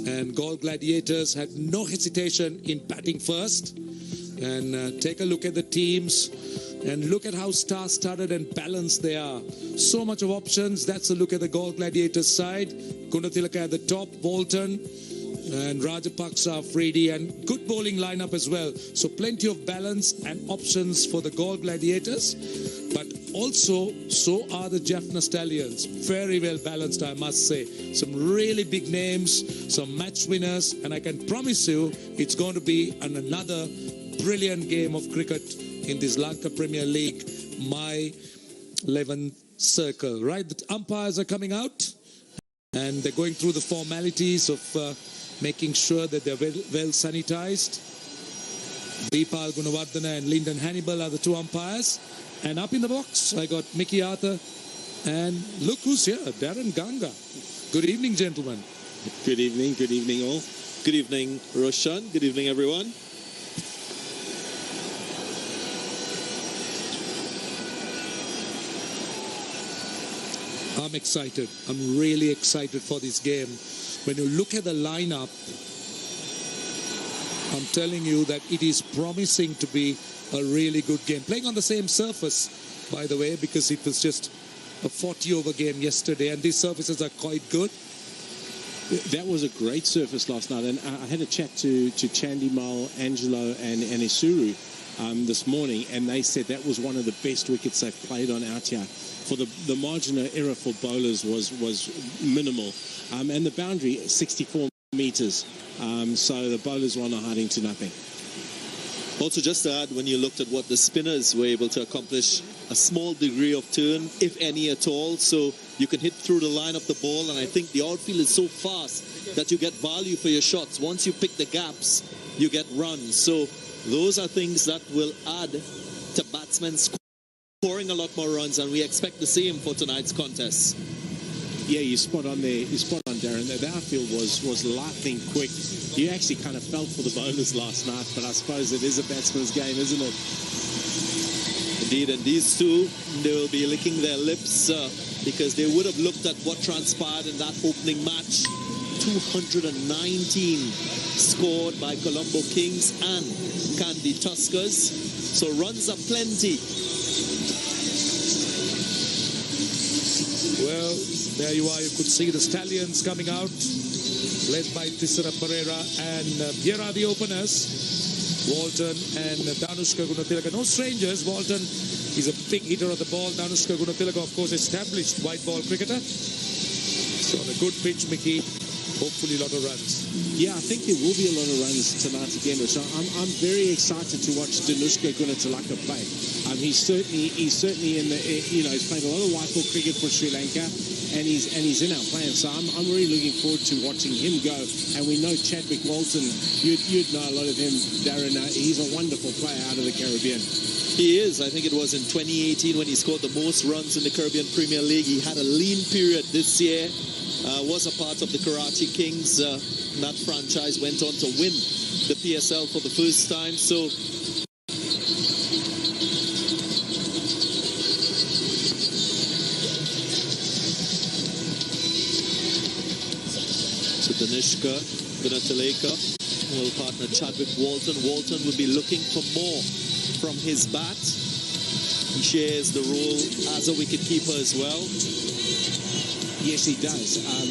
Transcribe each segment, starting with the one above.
And Gall Gladiators had no hesitation in batting first. And take a look at the teams and look at how star-studded and balanced they are. So much of options. That's a look at the Gall Gladiators side. Gunathilaka at the top, Walton and Rajapaksa, Afridi, and good bowling lineup as well. So plenty of balance and options for the Gall Gladiators. But also, so are the Jaffna Stallions. Very well balanced, I must say. Some really big names, some match winners, and I can promise you it's going to be another brilliant game of cricket in this Lanka Premier League, my 11th circle. Right, the umpires are coming out and they're going through the formalities of making sure that they're well sanitized. Deepal Gunawardena and Lyndon Hannibal are the two umpires. And up in the box, I got Mickey Arthur and look who's here, Darren Ganga. Good evening, gentlemen. Good evening all. Good evening, Roshan. Good evening, everyone. I'm excited. I'm really excited for this game. When you look at the lineup, I'm telling you that it is promising to be a really good game. Playing on the same surface, by the way, because it was just a 40-over game yesterday, and these surfaces are quite good. That was a great surface last night, and I had a chat to Chandimal, Angelo, and Isuru this morning, and they said that was one of the best wickets they've played on out here. For the margin of error for bowlers was minimal, and the boundary 64 meters, so the bowlers were not hiding to nothing. Also, just to add, when you looked at what the spinners were able to accomplish, a small degree of turn, if any at all, so you can hit through the line of the ball, and I think the outfield is so fast that you get value for your shots. Once you pick the gaps, you get runs. So those are things that will add to batsmen scoring a lot more runs, and we expect the same for tonight's contest. Yeah, you're spot on there. You're spot on, Darren. The outfield was lightning quick. You actually kind of felt for the bowlers last night, but I suppose it is a batsman's game, isn't it? Indeed, and these two, they will be licking their lips because they would have looked at what transpired in that opening match. 219 scored by Colombo Kings and Kandy Tuskers. So runs are plenty. Well, there you are. You could see the Stallions coming out, led by Tissara Pereira. And here are the openers, Walton and Danushka Gunathilaka. No strangers. Walton is a big hitter of the ball. Danushka Gunathilaka, of course, established white ball cricketer. So on a good pitch, Mickey. Hopefully a lot of runs. Yeah, I think there will be a lot of runs tonight again. So I'm very excited to watch Danushka Gunathilaka play. He's certainly in the, he's played a lot of white ball cricket for Sri Lanka, and he's in our plans. So I'm really looking forward to watching him go. And we know Chadwick Walton, you'd know a lot of him, Darren. He's a wonderful player out of the Caribbean. He is. I think it was in 2018 when he scored the most runs in the Caribbean Premier League. He had a lean period this year. Was a part of the Karachi Kings. That franchise went on to win the PSL for the first time. So Danushka Gunathilaka will partner Chadwick Walton. Walton will be looking for more from his bat. He shares the role as a wicketkeeper as well. Yes, he does. And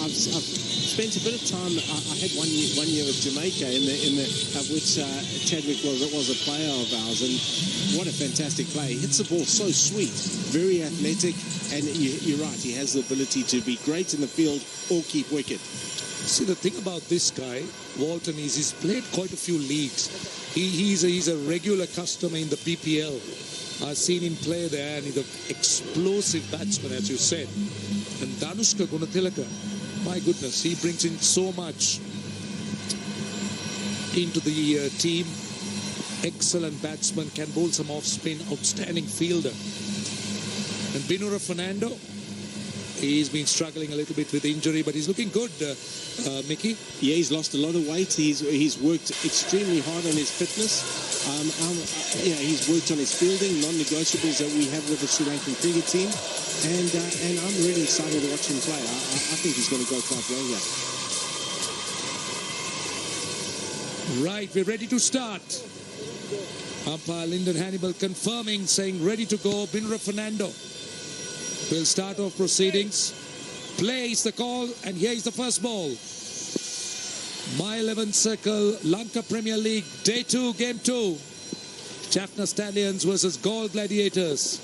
I've spent a bit of time. I had one year with Jamaica, of which Chadwick was a player of ours, and what a fantastic play! He hits the ball so sweet, very athletic, and you're right. He has the ability to be great in the field or keep wicket. See, the thing about this guy, Walton, is he's played quite a few leagues. He's a regular customer in the PPL. I've seen him play there, and he's an explosive batsman, as you said. And Danushka Gunathilaka, my goodness, he brings in so much into the team. Excellent batsman, can bowl some off-spin, outstanding fielder. And Binura Fernando, he's been struggling a little bit with injury, but he's looking good, Mickey. Yeah, he's lost a lot of weight. He's worked extremely hard on his fitness. He's worked on his fielding, non-negotiables that we have with the Sri Lankan cricket team, and I'm really excited to watch him play. I think he's going to go quite well here. Right, we're ready to start. Umpire Lyndon Hannibal confirming, saying ready to go. Binra Fernando will start off proceedings. Play is the call, and here is the first ball. My 11th circle, Lanka Premier League, Day 2, Game 2. Jaffna Stallions versus Gaul Gladiators.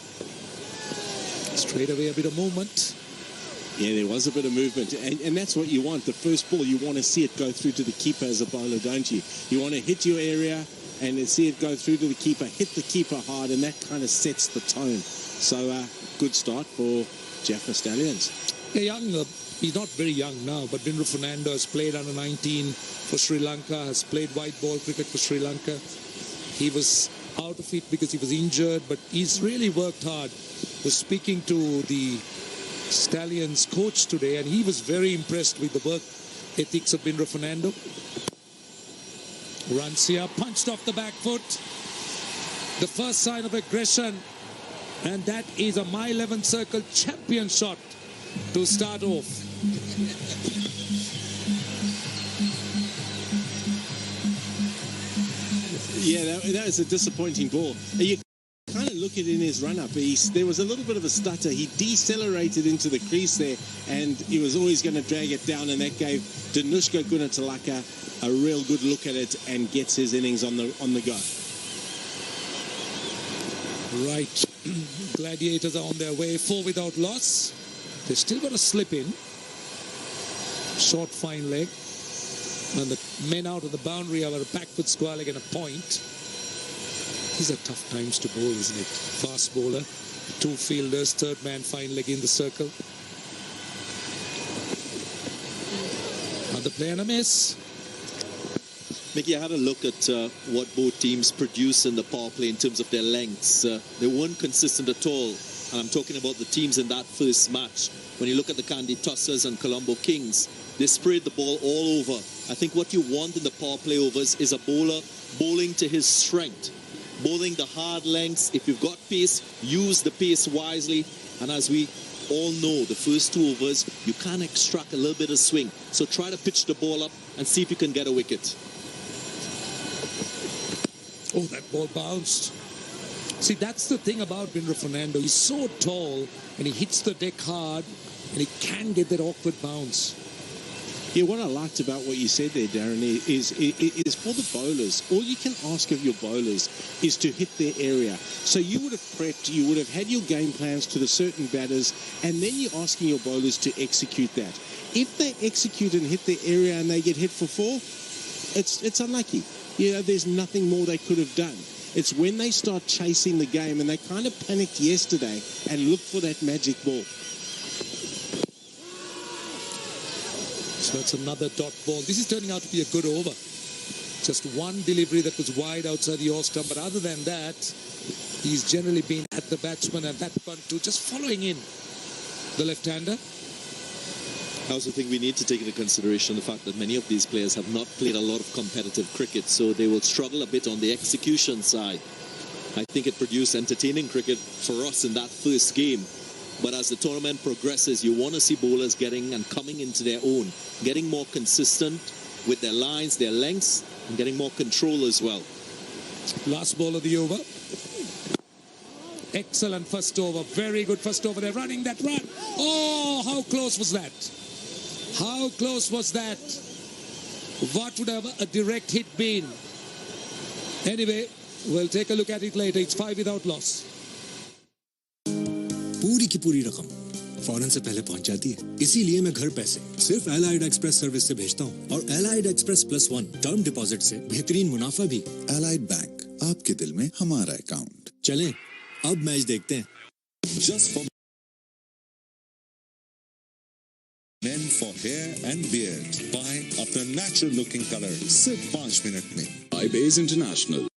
Straight away a bit of movement. Yeah, there was a bit of movement, and that's what you want. The first ball, you want to see it go through to the keeper as a bowler, don't you? You want to hit your area and see it go through to the keeper, hit the keeper hard, and that kind of sets the tone. So, good start for Jaffna Stallions. Yeah, young, he's not very young now, but Binra Fernando has played under 19 for Sri Lanka, has played white ball cricket for Sri Lanka. He was out of it because he was injured, but he's really worked hard. Was speaking to the Stallions coach today, and he was very impressed with the work ethics of Binra Fernando. Runs here, punched off the back foot. The first sign of aggression, and that is a My 11th Circle champion shot to start off. Yeah, that was a disappointing ball. You kind of look at it in his run-up. There was a little bit of a stutter. He decelerated into the crease there, and he was always going to drag it down, and that gave Danushka Gunatilaka a real good look at it and gets his innings on the go. Right. Gladiators are on their way, 4 without loss. They've still got a slip in. Short, fine leg. And the men out of the boundary have a back foot square leg and a point. These are tough times to bowl, isn't it? Fast bowler, 2 fielders, third man, fine leg in the circle. Another play and a miss. Mickey, I had a look at what both teams produce in the power play in terms of their lengths. They weren't consistent at all. And I'm talking about the teams in that first match. When you look at the Kandy Tossers and Colombo Kings, they sprayed the ball all over. I think what you want in the power play overs is a bowler bowling to his strength. Bowling the hard lengths. If you've got pace, use the pace wisely. And as we all know, the first 2 overs, you can extract a little bit of swing. So try to pitch the ball up and see if you can get a wicket. Oh, that ball bounced. See, that's the thing about Binra Fernando. He's so tall, and he hits the deck hard, and he can get that awkward bounce. Yeah, what I liked about what you said there, Darren, is for the bowlers. All you can ask of your bowlers is to hit their area. So you would have prepped, you would have had your game plans to the certain batters, and then you're asking your bowlers to execute that. If they execute and hit their area and they get hit for 4, it's unlucky. You know, there's nothing more they could have done. It's when they start chasing the game, and they kind of panicked yesterday and looked for that magic ball. So that's another dot ball. This is turning out to be a good over. Just one delivery that was wide outside the off stump, but other than that, he's generally been at the batsman, and that one too, just following in the left-hander. I also think we need to take into consideration the fact that many of these players have not played a lot of competitive cricket, so they will struggle a bit on the execution side. I think it produced entertaining cricket for us in that first game. But as the tournament progresses, you want to see bowlers getting and coming into their own, getting more consistent with their lines, their lengths, and getting more control as well. Last ball of the over. Excellent first over. Very good first over. They're running that run. Oh, how close was that? How close was that? What would have a direct hit been? Anyway, we'll take a look at it later. It's 5 without loss. पूरी की पूरी रकम फौरन से पहले पहुंच जाती है, इसीलिए मैं घर पैसे सिर्फ एलाइड एक्सप्रेस सर्विस से भेजता हूं, और एलाइड एक्सप्रेस +1 टर्म डिपॉजिट से बेहतरीन मुनाफा भी। एलाइड बैंक, आपके दिल में हमारा अकाउंट। चलें, अब मैच देखते हैं। Just for men for hair and beard, buy अपना natural looking color सिर्फ 5 मिनट में। iBase International.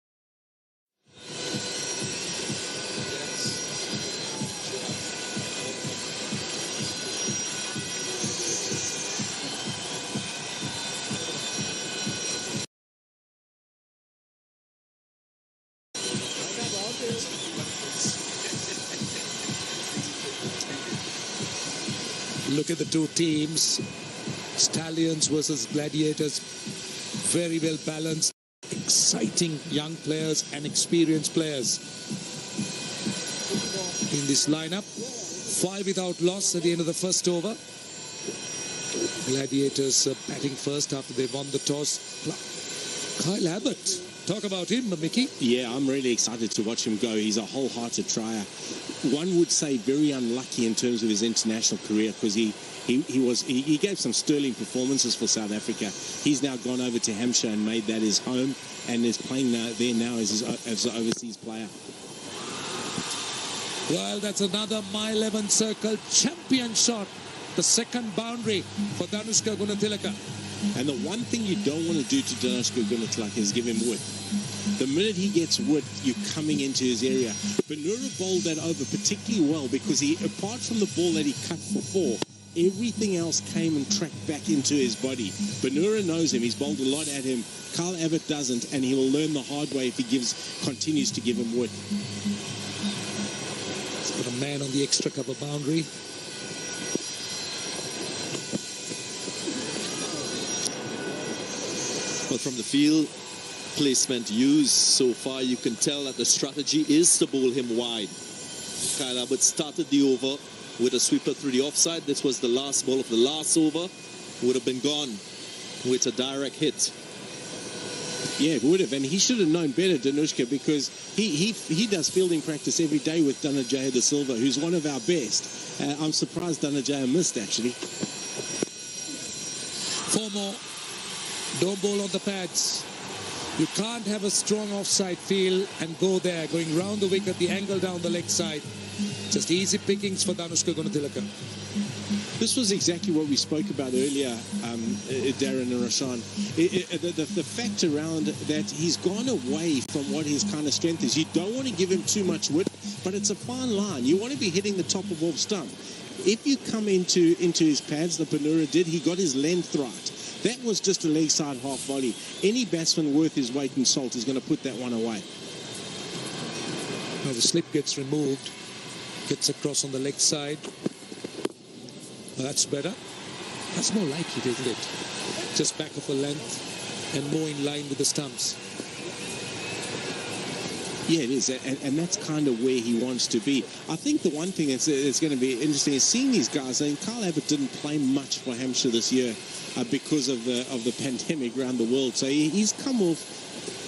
Look at the two teams. Stallions versus Gladiators. Very well balanced. exciting young players and experienced players in this lineup. 5 without loss at the end of the first over. Gladiators batting first after they won the toss. Kyle Abbott, talk about him, Mickey. Yeah, I'm really excited to watch him go. He's a wholehearted trier. One would say very unlucky in terms of his international career, because he gave some sterling performances for South Africa. He's now gone over to Hampshire and made that his home, and is playing there now as an overseas player. Well, that's another mile 11 circle champion shot. The second boundary for Danushka Gunatilaka. And the one thing you don't want to do to Danushka Gunatilaka is give him width. The minute he gets width, you're coming into his area. Benura bowled that over particularly well, because he, apart from the ball that he cut for 4, everything else came and tracked back into his body. Benura knows him. He's bowled a lot at him. Kyle Abbott doesn't, and he will learn the hard way if he continues to give him width. He's got a man on the extra cover boundary. Well, from the field placement used so far, you can tell that the strategy is to bowl him wide. Kyle Abbott started the over with a sweeper through the offside. This was the last ball of the last over. Would have been gone with a direct hit. Yeah, it would have, and he should have known better, Danushka, because he does fielding practice every day with Dhananjaya De Silva, who's one of our best. I'm surprised Dhananjaya missed, actually. 4 more. Don't bowl on the pads. You can't have a strong offside field and go there, going round the wicket, the angle down the leg side. Just easy pickings for Danushka Gunatilaka. This was exactly what we spoke about earlier, Darren and Rashan. The fact around that he's gone away from what his kind of strength is. You don't want to give him too much width, but it's a fine line. You want to be hitting the top of off stump. If you come into his pads, the Benura did, he got his length right. That was just a leg side half volley. Any batsman worth his weight in salt is going to put that one away. Now the slip gets removed, gets across on the leg side. Well, that's better. That's more like it, isn't it? Just back of a length and more in line with the stumps. Yeah, it is, and that's kind of where he wants to be. I think the one thing that's going to be interesting is seeing these guys. I mean, Kyle Abbott didn't play much for Hampshire this year because of the pandemic around the world. So he's come off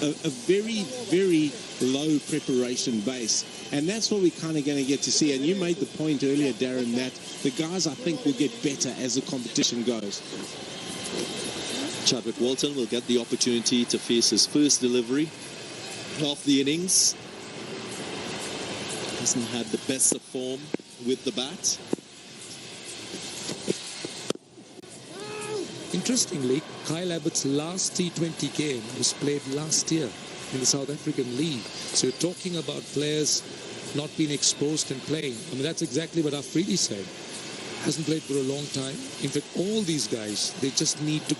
a very, very low preparation base. And that's what we're kind of going to get to see. And you made the point earlier, Darren, that the guys, I think, will get better as the competition goes. Chadwick Walton will get the opportunity to face his first delivery of the innings. Hasn't had the best of form with the bat. Interestingly, Kyle Abbott's last T20 game was played last year in the South African League. So you're talking about players not being exposed and playing. I mean, that's exactly what Afridi said. Hasn't played for a long time. In fact, all these guys, they just need to,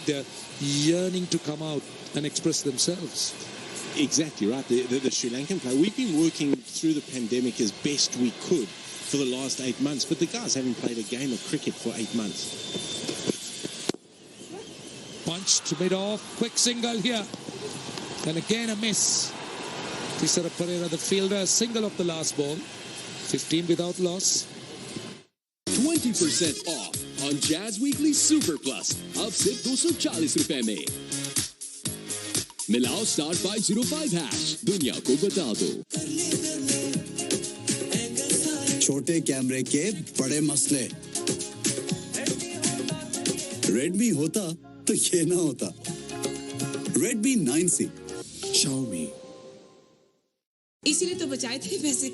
they're yearning to come out and express themselves. Exactly right. The Sri Lankan player. We've been working through the pandemic as best we could for the last 8 months, but the guys haven't played a game of cricket for 8 months. Punch to mid-off. Quick single here. And again a miss. Tisara Pereira, the fielder, single of the last ball. 15 without loss. 20% off on Jazz Weekly Super Plus. अब सिर्फ 240 रुपए में. मिलाओ *505#. दुनिया को बता दो. छोटे कैमरे के बड़े मसले. Redmi होता तो ये ना होता. Redmi 9C. Xiaomi. इसीलिए तो बचाए थे पैसे.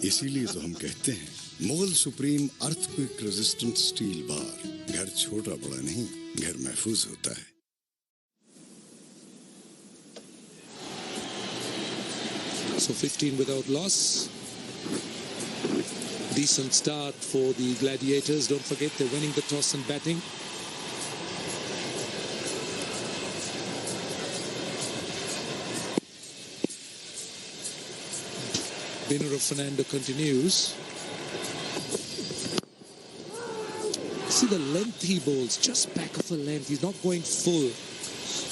इसीलिए तो हम कहते हैं Mughal supreme earthquake resistant steel bar. घर छोटा बड़ा नहीं, घर महफूज होता है. So 15 without loss. Decent start for the Gladiators. Don't forget they're winning the toss and batting. Benura Fernando continues. See the length he bowls, just back of a length. He's not going full.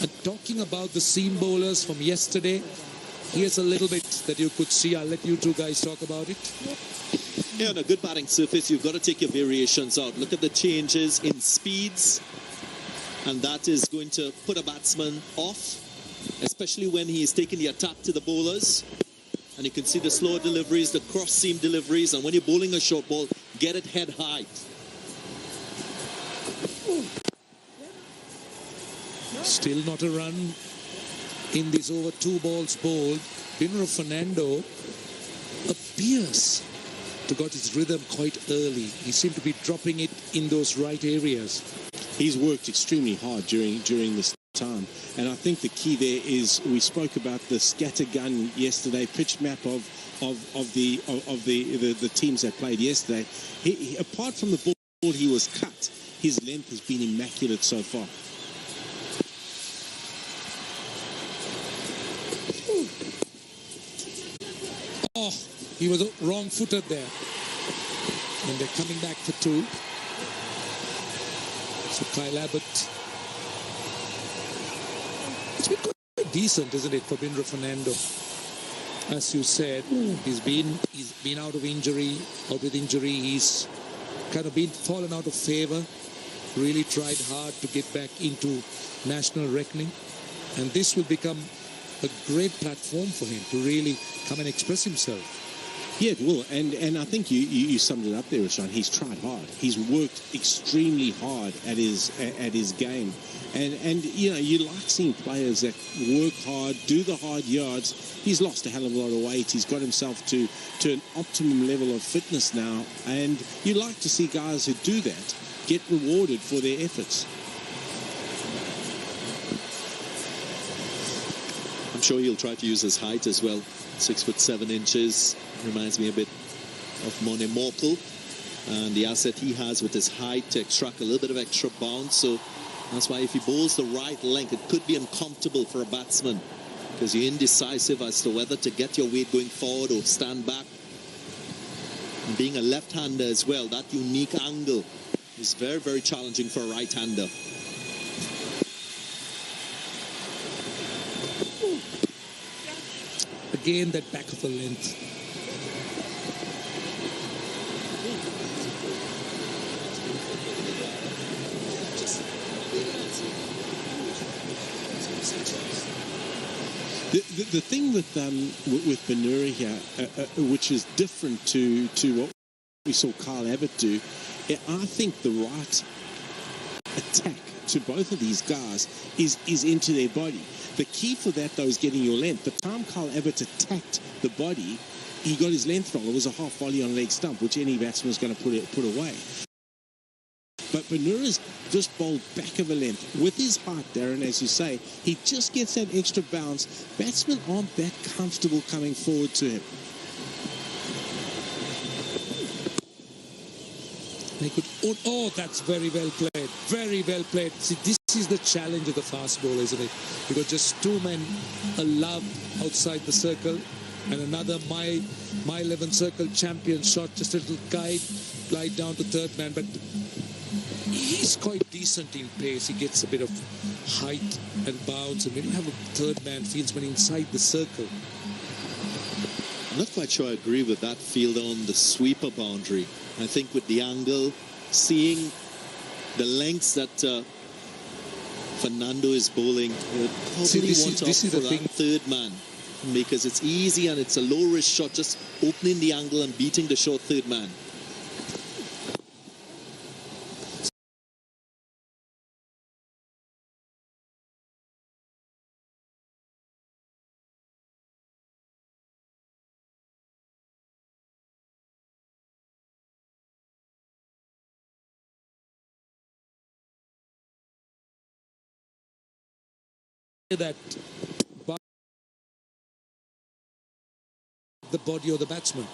And talking about the seam bowlers from yesterday, here's a little bit that you could see. I'll let you two guys talk about it. Yeah, on a good batting surface, you've got to take your variations out. Look at the changes in speeds, and that is going to put a batsman off, especially when he is taking the attack to the bowlers. And you can see the slower deliveries, the cross-seam deliveries, and when you're bowling a short ball, get it head high. Still not a run in this over 2 balls bowled. Binra Fernando appears to got his rhythm quite early. He seemed to be dropping it in those right areas. He's worked extremely hard during this time, and I think the key there is, we spoke about the scatter gun yesterday, pitch map of the teams that played yesterday. He, apart from the ball he was cut, his length has been immaculate so far. Oh, he was wrong-footed there. And they're coming back for 2. So Kyle Abbott. It's been quite decent, isn't it, for Binra Fernando? As you said, he's been out with injury. He's kind of been fallen out of favor. Really tried hard to get back into national reckoning. And this will become a great platform for him to really come and express himself. Yeah, it will, and I think you summed it up there, Rashan. He's tried hard. He's worked extremely hard at his game, and you know, you like seeing players that work hard, do the hard yards. He's lost a hell of a lot of weight. He's got himself to an optimum level of fitness now, and you like to see guys who do that get rewarded for their efforts. I'm sure he'll try to use his height as well. 6'7" reminds me a bit of Mone Morkel, and the asset he has with his height to extract a little bit of extra bounce. So that's why if he bowls the right length, it could be uncomfortable for a batsman, because you're indecisive as to whether to get your weight going forward or stand back. And being a left-hander as well, that unique angle is very, very challenging for a right-hander. Again, that back of the length. The thing with Benura here, which is different to what we saw Kyle Abbott do, I think the right attack to both of these guys is into their body. The key for that, though, is getting your length. The time Kyle Abbott attacked the body, he got his length wrong. It was a half volley on leg stump, which any batsman is going to put away. But Benura's just bowled back of a length. With his height, Darren, as you say, he just gets that extra bounce. Batsmen aren't that comfortable coming forward to him. They could, oh, that's very well played. Very well played. See, this is the challenge of the fast bowler, isn't it? You got just 2 men allowed outside the circle, and another my 11 circle champion shot, just a little glide down to 3rd man, but he's quite decent in pace. He gets a bit of height and bounce, and when you have a 3rd man fieldsman inside the circle. I'm not quite sure I agree with that field on the sweeper boundary. I think with the angle, seeing the lengths that Fernando is bowling, you probably want to opt for that 3rd man, because it's easy and it's a low-risk shot, just opening the angle and beating the short 3rd man. That the body of the batsman.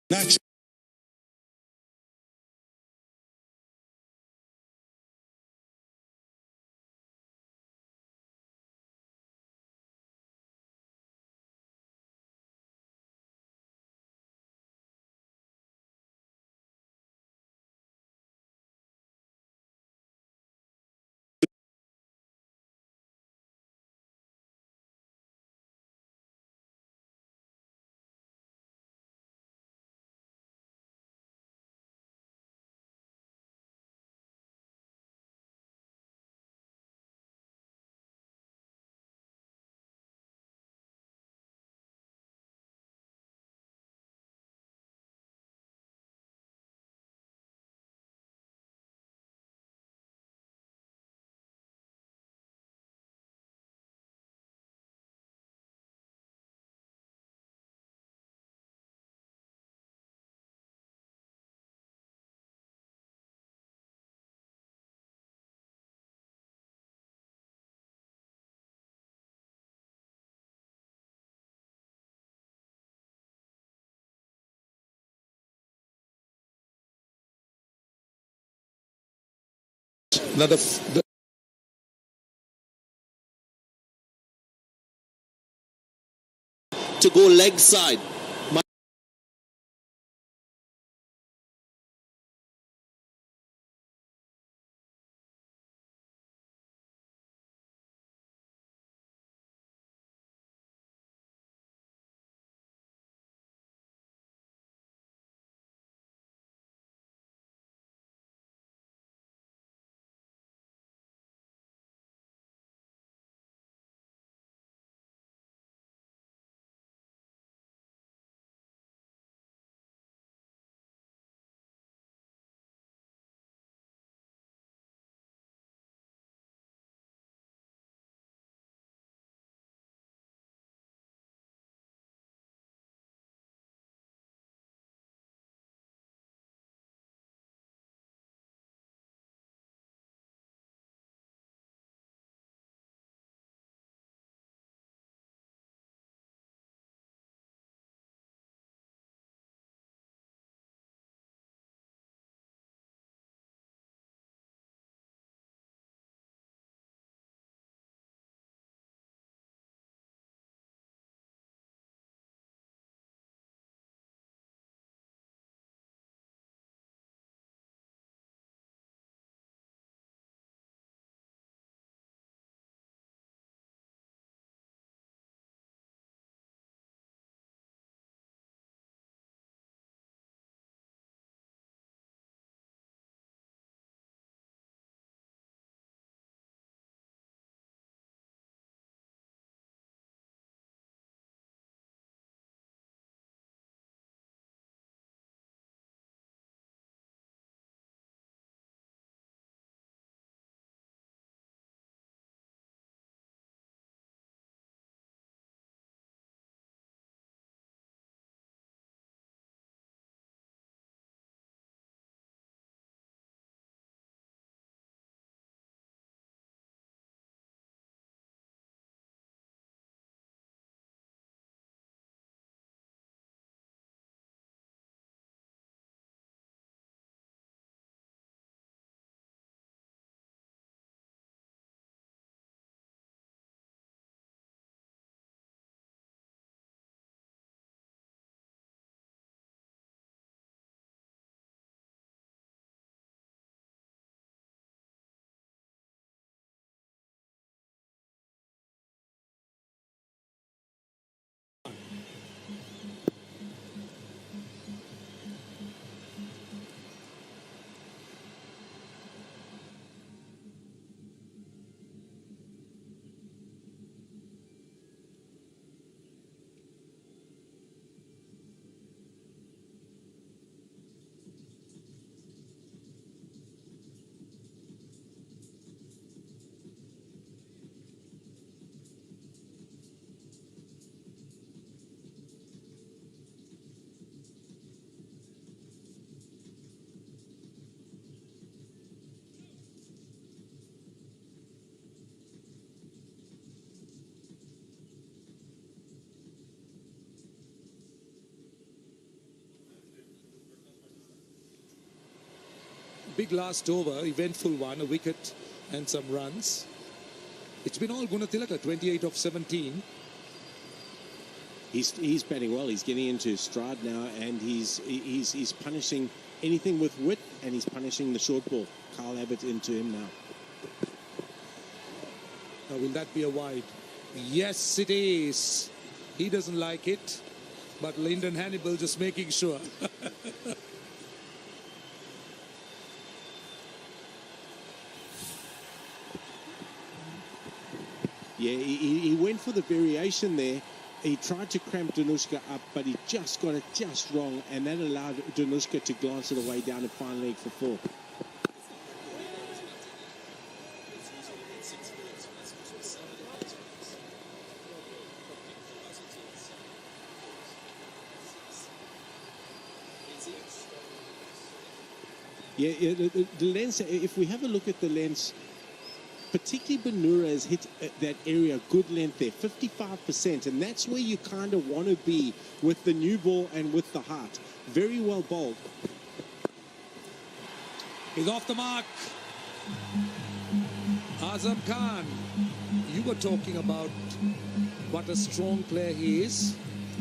Natural. Now To go leg side. big last over, eventful one, a wicket and some runs. It's been all Gunatilaka, 28 of 17. He's batting well. He's getting into his stride now, and he's punishing anything with width, and he's punishing the short ball. Kyle Abbott into him now. Now, will that be a wide? Yes, it is. He doesn't like it, but Lyndon Hannibal just making sure. Yeah, he went for the variation there. He tried to cramp Danushka up, but he just got it just wrong, and that allowed Danushka to glance it away down to final leg for 4. Yeah, the lens, if we have a look at the lens, particularly Banura has hit that area good length there, 55%, and that's where you kind of want to be with the new ball and with the heart. Very well bowled. He's off the mark. Azam Khan, you were talking about what a strong player he is,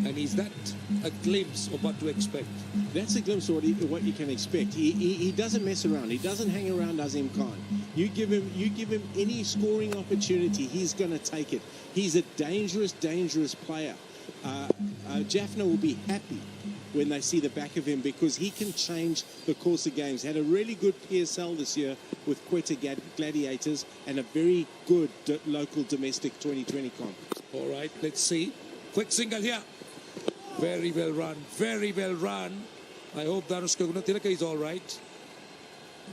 and is that a glimpse of what to expect? That's a glimpse of what you can expect. He doesn't mess around. He doesn't hang around Azim Khan. You give him any scoring opportunity, he's going to take it. He's a dangerous player. Jaffna will be happy when they see the back of him because he can change the course of games. Had a really good PSL this year with Quetta Gladiators and a very good local domestic 2020 comp. All right, let's see. Quick single here. Very well run. Very well run. I hope Danushka Gunatilaka is all right.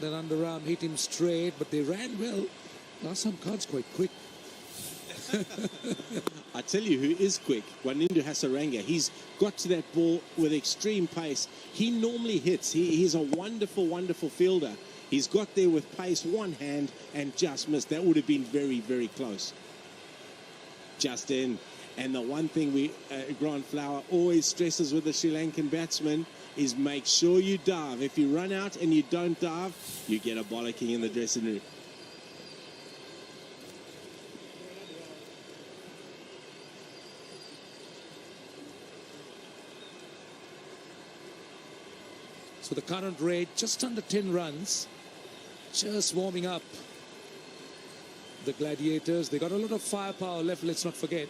Then underarm hit him straight, but they ran well. Azam Khan's quite quick. I tell you who is quick, Wanindu Hasaranga. He's got to that ball with extreme pace. He normally hits. He's a wonderful fielder. He's got there with pace, one hand, and just missed. That would have been very, very close. Just in. And the one thing Grant Flower always stresses with the Sri Lankan batsman is make sure you dive. If you run out and you don't dive, you get a bollocking in the dressing room. So the current rate just under 10 runs, just warming up. The Gladiators, they got a lot of firepower left, let's not forget.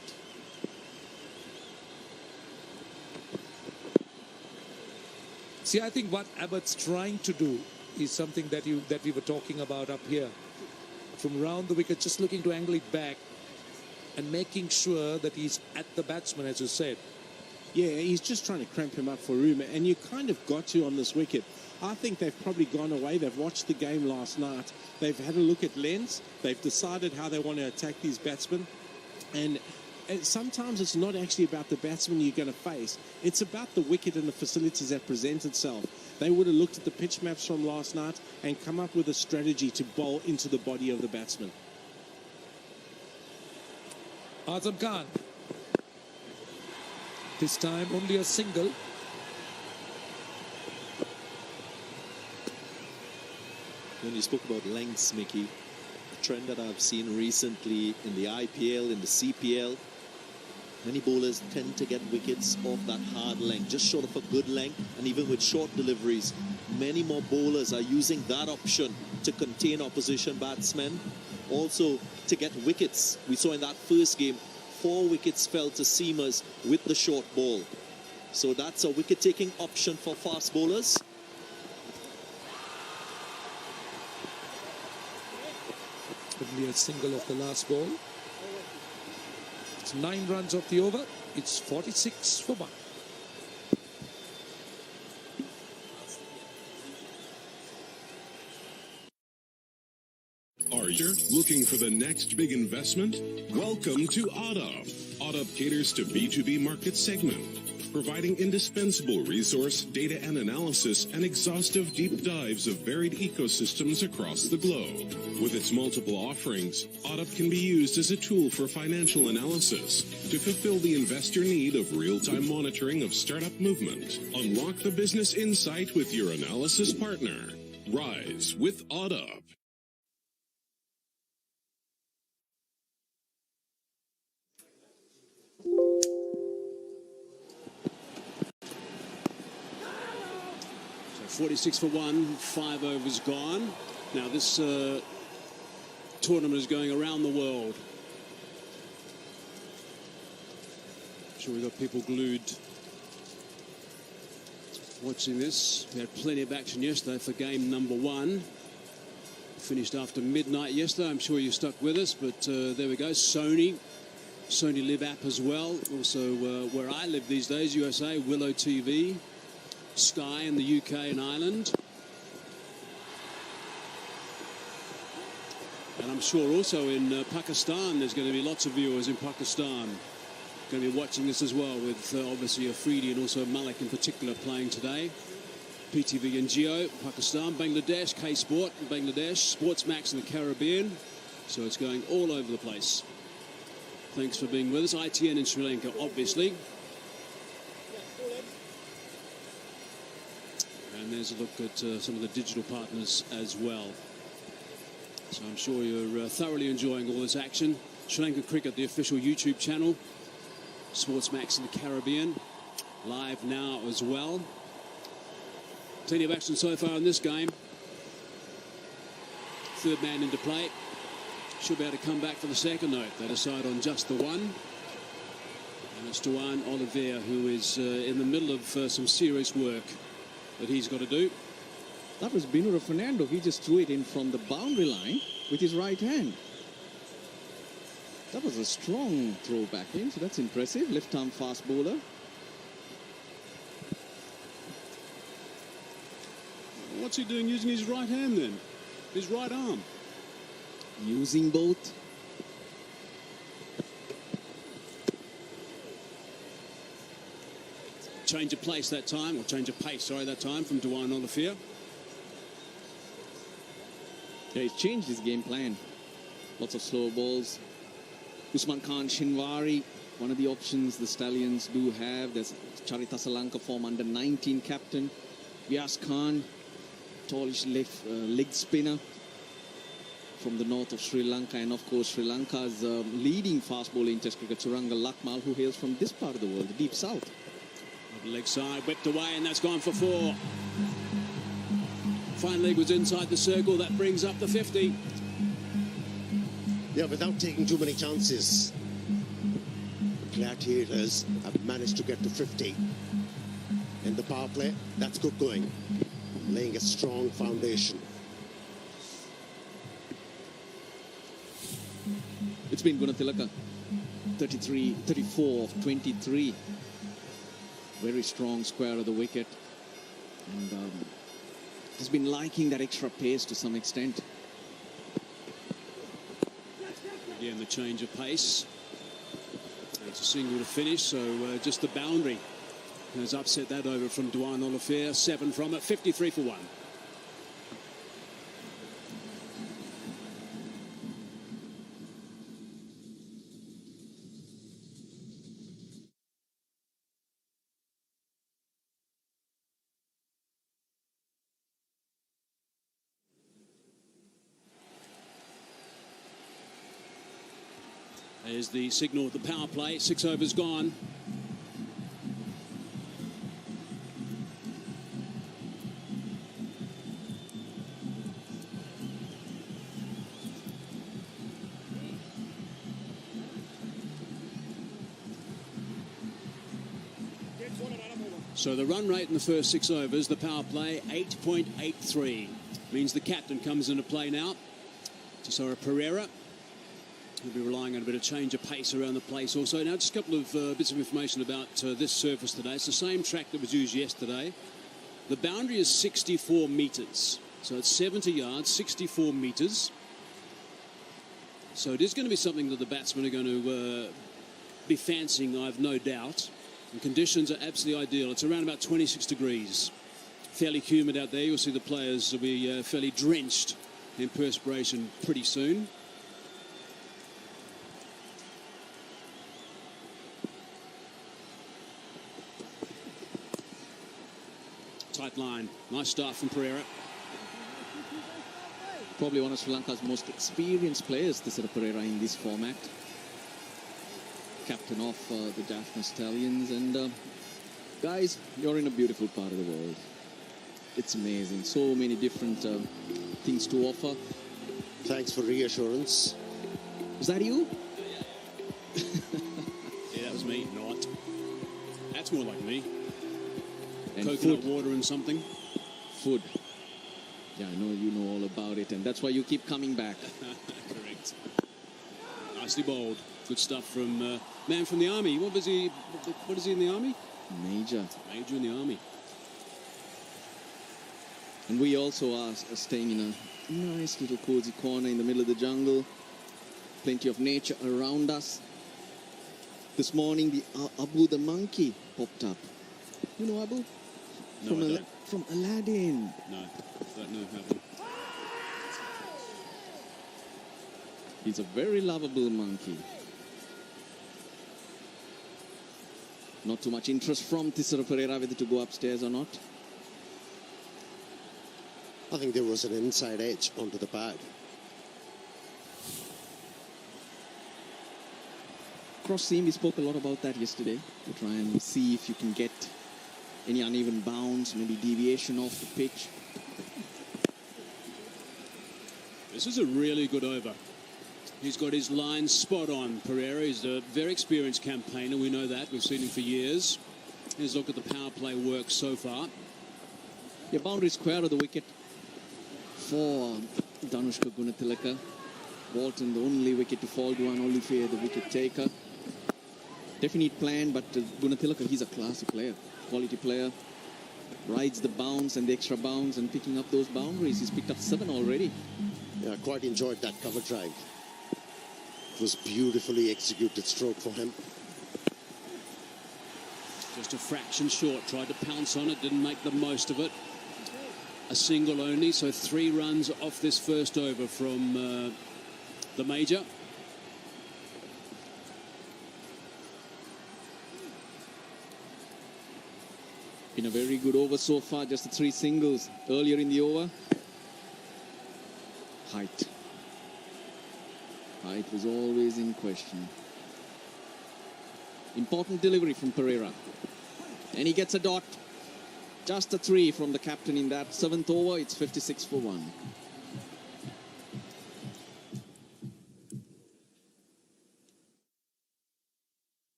See, I think what Abbott's trying to do is something that we were talking about up here. From round the wicket, just looking to angle it back and making sure that he's at the batsman, as you said. Yeah, he's just trying to cramp him up for room, and you kind of got to on this wicket. I think they've probably gone away. They've watched the game last night. They've had a look at lens. They've decided how they want to attack these batsmen. And sometimes it's not actually about the batsman you're going to face. It's about the wicket and the facilities that present itself. They would have looked at the pitch maps from last night and come up with a strategy to bowl into the body of the batsman. Azam Khan. This time only a single. When you spoke about lengths, Mickey, a trend that I've seen recently in the IPL, in the CPL, many bowlers tend to get wickets off that hard length, just short of a good length, and even with short deliveries, many more bowlers are using that option to contain opposition batsmen, also to get wickets. We saw in that first game, 4 wickets fell to seamers with the short ball. So that's a wicket-taking option for fast bowlers. Only a single of the last ball. It's 9 runs off the over. It's 46 for 1. Are you looking for the next big investment? Welcome to OddUp. OddUp caters to B2B market segment, providing indispensable resource, data and analysis, and exhaustive deep dives of varied ecosystems across the globe. With its multiple offerings, OddUp can be used as a tool for financial analysis to fulfill the investor need of real-time monitoring of startup movement. Unlock the business insight with your analysis partner. Rise with OddUp. So 46 for 1, 5 overs gone. Now this tournament is going around the world. I'm sure we've got people glued watching this. We had plenty of action yesterday for game number 1. Finished after midnight yesterday. I'm sure you stuck with us, but there we go. Sony Live app as well. Also where I live these days, USA, Willow TV, Sky in the UK and Ireland. And I'm sure also in Pakistan, there's going to be lots of viewers in Pakistan going to be watching this as well, with obviously Afridi and also Malik in particular playing today. PTV and Geo, Pakistan, Bangladesh, K-Sport, Bangladesh, Sportsmax in the Caribbean. So it's going all over the place. Thanks for being with us. ITN in Sri Lanka, obviously. And there's a look at some of the digital partners as well. So I'm sure you're thoroughly enjoying all this action. Sri Lanka Cricket, the official YouTube channel. Sportsmax in the Caribbean, live now as well. Plenty of action so far in this game. Third man into play. Should be able to come back for the second note. They decide on just the one. And it's Duan Oliveira who is in the middle of some serious work that he's got to do. That was Binura Fernando. He just threw it in from the boundary line with his right hand. That was a strong throw back in, so that's impressive. Left-arm fast bowler. What's he doing using his right hand then? His right arm? Using both. Change of place that time, or change of pace, sorry, that time from Duan Oliveira. Yeah, he's changed his game plan. Lots of slow balls. Usman Khan Shinwari, one of the options the Stallions do have. There's Charita SRILANKA form under 19 captain. Vyas Khan, tallish left leg spinner from the north of Sri Lanka. And of course, Sri Lanka's leading fast bowler in Test cricket, Suranga Lakmal, who hails from this part of the world, the deep south. Leg side, whipped away, and that's gone for 4. Fine leg was inside the circle. That brings up the 50. Yeah, without taking too many chances, Gladiators have managed to get to 50. In the power play, that's good going, laying a strong foundation. It's been Gunatilaka, 34 of 23. Very strong square of the wicket. And he's been liking that extra pace to some extent. Again, the change of pace. It's a single to finish, so just the boundary has upset that over from Duan Oliveira. 7 from it, 53 for 1. There's the signal of the power play. 6 overs gone. So the run rate in the first 6 overs, the power play, 8.83. Means the captain comes into play now. Chisora Pereira. He'll be relying on a bit of change of pace around the place also. Now, just a couple of bits of information about this surface today. It's the same track that was used yesterday. The boundary is 64 metres. So it's 70 yards, 64 metres. So it is going to be something that the batsmen are going to be fancying, I have no doubt. And conditions are absolutely ideal. It's around about 26 degrees. Fairly humid out there. You'll see the players will be fairly drenched in perspiration pretty soon. Tight line. Nice start from Pereira. Probably one of Sri Lanka's most experienced players, Thisara Pereira, in this format. Captain of the Jaffna Stallions. And guys, you're in a beautiful part of the world. It's amazing. So many different things to offer. Thanks for reassurance. Was that you? Yeah, that was me. Not. That's more like me. And coconut food. water and something. Food. Yeah, I know you know all about it, and that's why you keep coming back. Correct. Nicely bowled. Good stuff from man from the army. What is he in the army? Major. Major in the army. And we also are staying in a nice little cozy corner in the middle of the jungle. Plenty of nature around us. This morning, the Abu the monkey popped up. You know Abu? No, From Aladdin. No, don't know Abu. He's a very lovable monkey. Not too much interest from Thisara Pereira whether to go upstairs or not. I think there was an inside edge onto the pad. Cross seam, we spoke a lot about that yesterday, to try and see if you can get any uneven bounce, maybe deviation off the pitch. This is a really good over. He's got his line spot on. Pereira is a very experienced campaigner. We know that. We've seen him for years. Here's a look at the power play work so far. Yeah, boundary square of the wicket for Danushka Gunatilaka. Walton, the only wicket to fall. Duan Olivier, the wicket taker. Definite plan, but Gunatilaka, he's a classy player, quality player. Rides the bounce and the extra bounce and picking up those boundaries. He's picked up 7 already. Yeah, quite enjoyed that cover drive. It was beautifully executed stroke for him. Just a fraction short. Tried to pounce on it, didn't make the most of it. A single only, so 3 runs off this first over from the Major. Been a very good over so far, just the 3 singles earlier in the over. Height. Height was always in question. Important delivery from Pereira. And he gets a dot. Just a 3 from the captain in that 7th over. It's 56 for 1.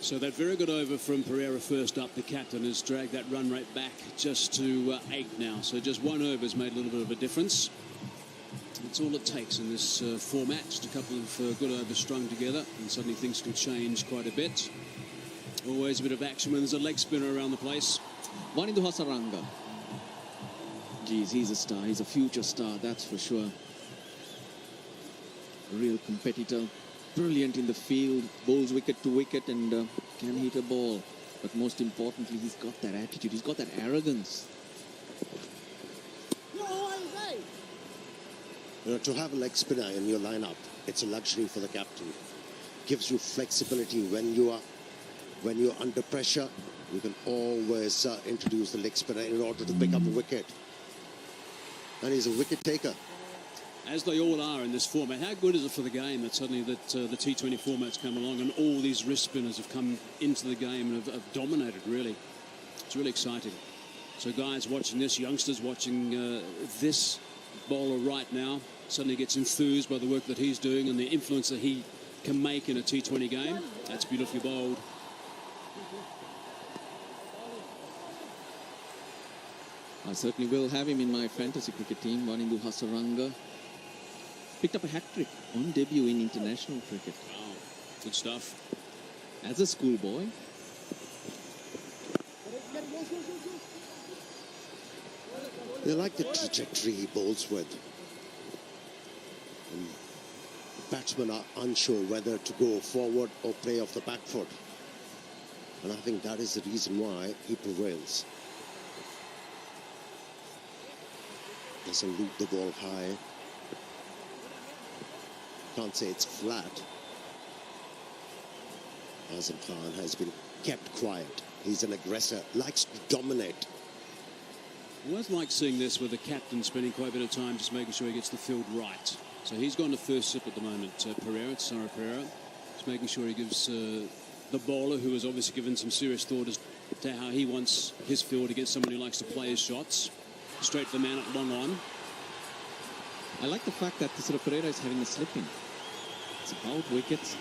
So that very good over from Pereira first up. The captain has dragged that run rate back just to 8 now. So just 1 over has made a little bit of a difference. That's all it takes in this format. Just a couple of good overs strung together, and suddenly things can change quite a bit. Always a bit of action when there's a leg spinner around the place. Wanindu Hasaranga. Geez, he's a star. He's a future star, that's for sure. A real competitor. Brilliant in the field, bowls wicket to wicket and can hit a ball. But most importantly, he's got that attitude, he's got that arrogance. You know, to have a leg spinner in your lineup, it's a luxury for the captain. Gives you flexibility when you're under pressure. You can always introduce the leg spinner in order to pick up a wicket. And he's a wicket taker. As they all are in this format. How good is it for the game that suddenly the T20 format's come along and all these wrist spinners have come into the game and have dominated, really. It's really exciting. So guys watching this, youngsters watching this bowler right now, suddenly gets enthused by the work that he's doing and the influence that he can make in a T20 game. That's beautifully bowled. I certainly will have him in my fantasy cricket team, Wanindu Hasaranga. Picked up a hat-trick on debut in international cricket. Wow, good stuff. As a schoolboy. They like the trajectory he bowls with. Batsmen are unsure whether to go forward or play off the back foot. And I think that is the reason why he prevails. Doesn't loop the ball high. Can't say it's flat. Azam Khan has been kept quiet. He's an aggressor, likes to dominate. I always like seeing this with the captain spending quite a bit of time just making sure he gets the field right. So he's gone to first sip at the moment, Tesoro Pereira. Just making sure he gives the bowler, who has obviously given some serious thought as to how he wants his field against someone who likes to play his shots. Straight to the man at long on. I like the fact that Tesoro Pereira is having a slip-in. It's about wickets.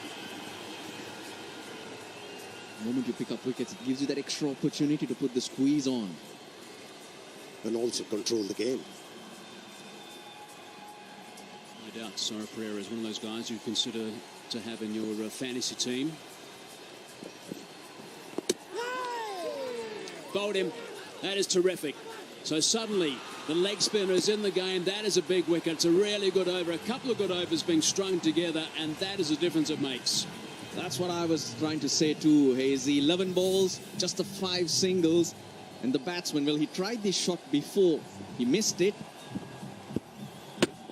The moment you pick up wickets, it gives you that extra opportunity to put the squeeze on. And also control the game. No doubt, Tesoro Pereira is one of those guys you consider to have in your fantasy team. Bowled him. That is terrific. So suddenly, the leg spinner is in the game. That is a big wicket. It's a really good over. A couple of good overs being strung together, and that is the difference it makes. That's what I was trying to say too, Hazy. 11 balls, just the 5 singles. And the batsman, well, he tried this shot before. He missed it.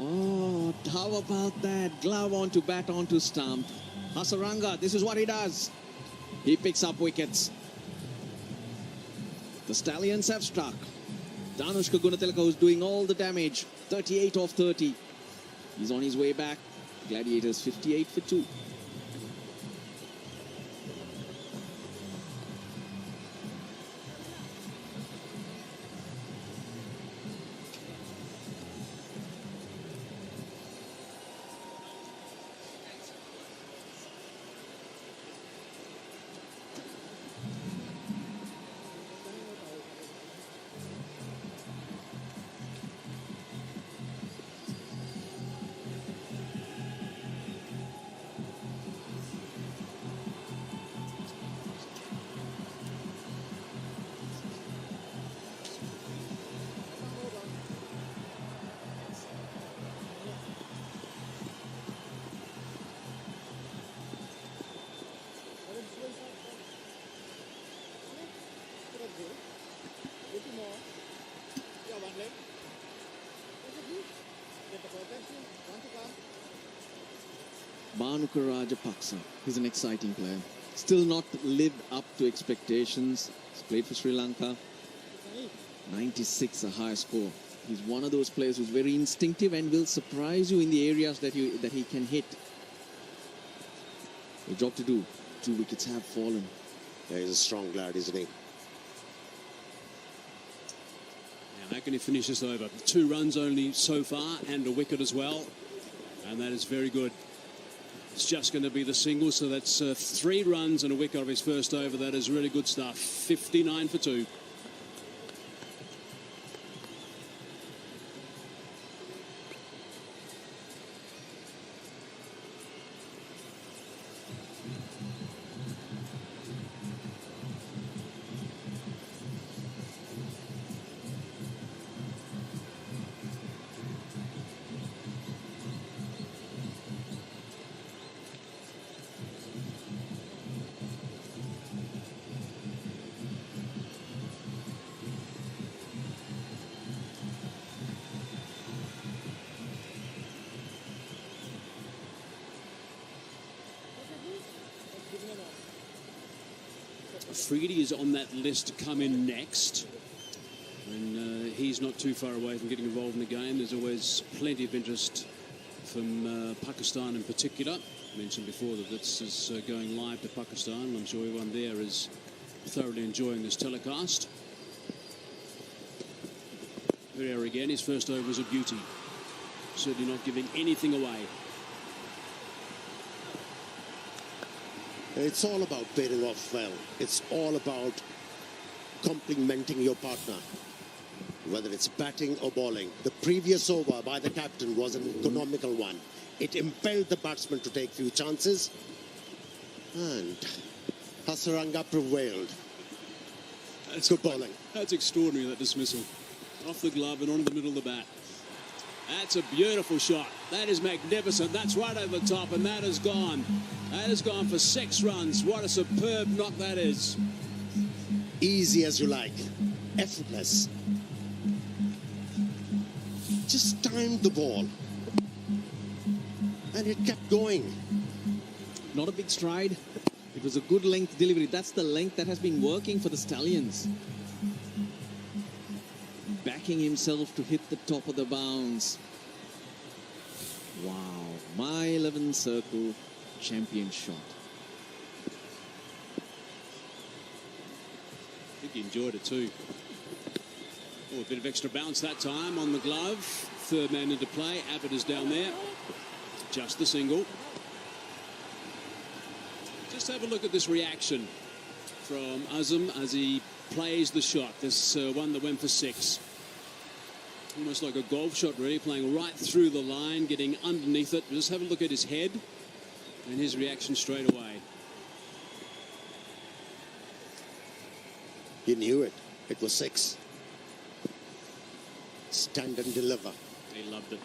Oh, how about that? Glove onto bat onto stump. Hasaranga, this is what he does. He picks up wickets. The Stallions have struck. Danushka Gunatilaka is doing all the damage. 38 off 30. He's on his way back. Gladiators 58 for 2. Bhanuka Rajapaksa, he's an exciting player. Still not lived up to expectations. He's played for Sri Lanka. 96, a high score. He's one of those players who's very instinctive and will surprise you in the areas that he can hit. A job to do. 2 wickets have fallen. Yeah, he's a strong lad, isn't he? Now, how can he finish this over? 2 runs only so far and a wicket as well. And that is very good. It's just going to be the single, so that's 3 runs and a wicket of his first over. That is really good stuff. 59 for 2. Afridi is on that list to come in next. And he's not too far away from getting involved in the game. There's always plenty of interest from Pakistan in particular. I mentioned before that this is going live to Pakistan. I'm sure everyone there is thoroughly enjoying this telecast. Pereira again, his first over was a beauty. Certainly not giving anything away. It's all about pairing off well. It's all about complementing your partner, whether it's batting or bowling. The previous over by the captain was an economical one. It impelled the batsman to take few chances, and Hasaranga prevailed. That's good bowling. That's extraordinary, that dismissal. Off the glove and onto the middle of the bat. That's a beautiful shot. That is magnificent. That's right over the top, and that has gone. That has gone for 6 runs. What a superb knock that is. Easy as you like. Effortless. Just timed the ball. And it kept going. Not a big stride. It was a good length delivery. That's the length that has been working for the Stallions. Backing himself to hit the top of the bounce. Wow. My 11 circle champion shot. I think he enjoyed it too. Oh, a bit of extra bounce that time on the glove. Third man into play. Abbott is down there. Just the single. Just have a look at this reaction from Azam as he plays the shot. This one that went for 6. Almost like a golf shot, really, playing right through the line, getting underneath it. Just have a look at his head and his reaction straight away. He knew it. It was 6. Stand and deliver. He loved it.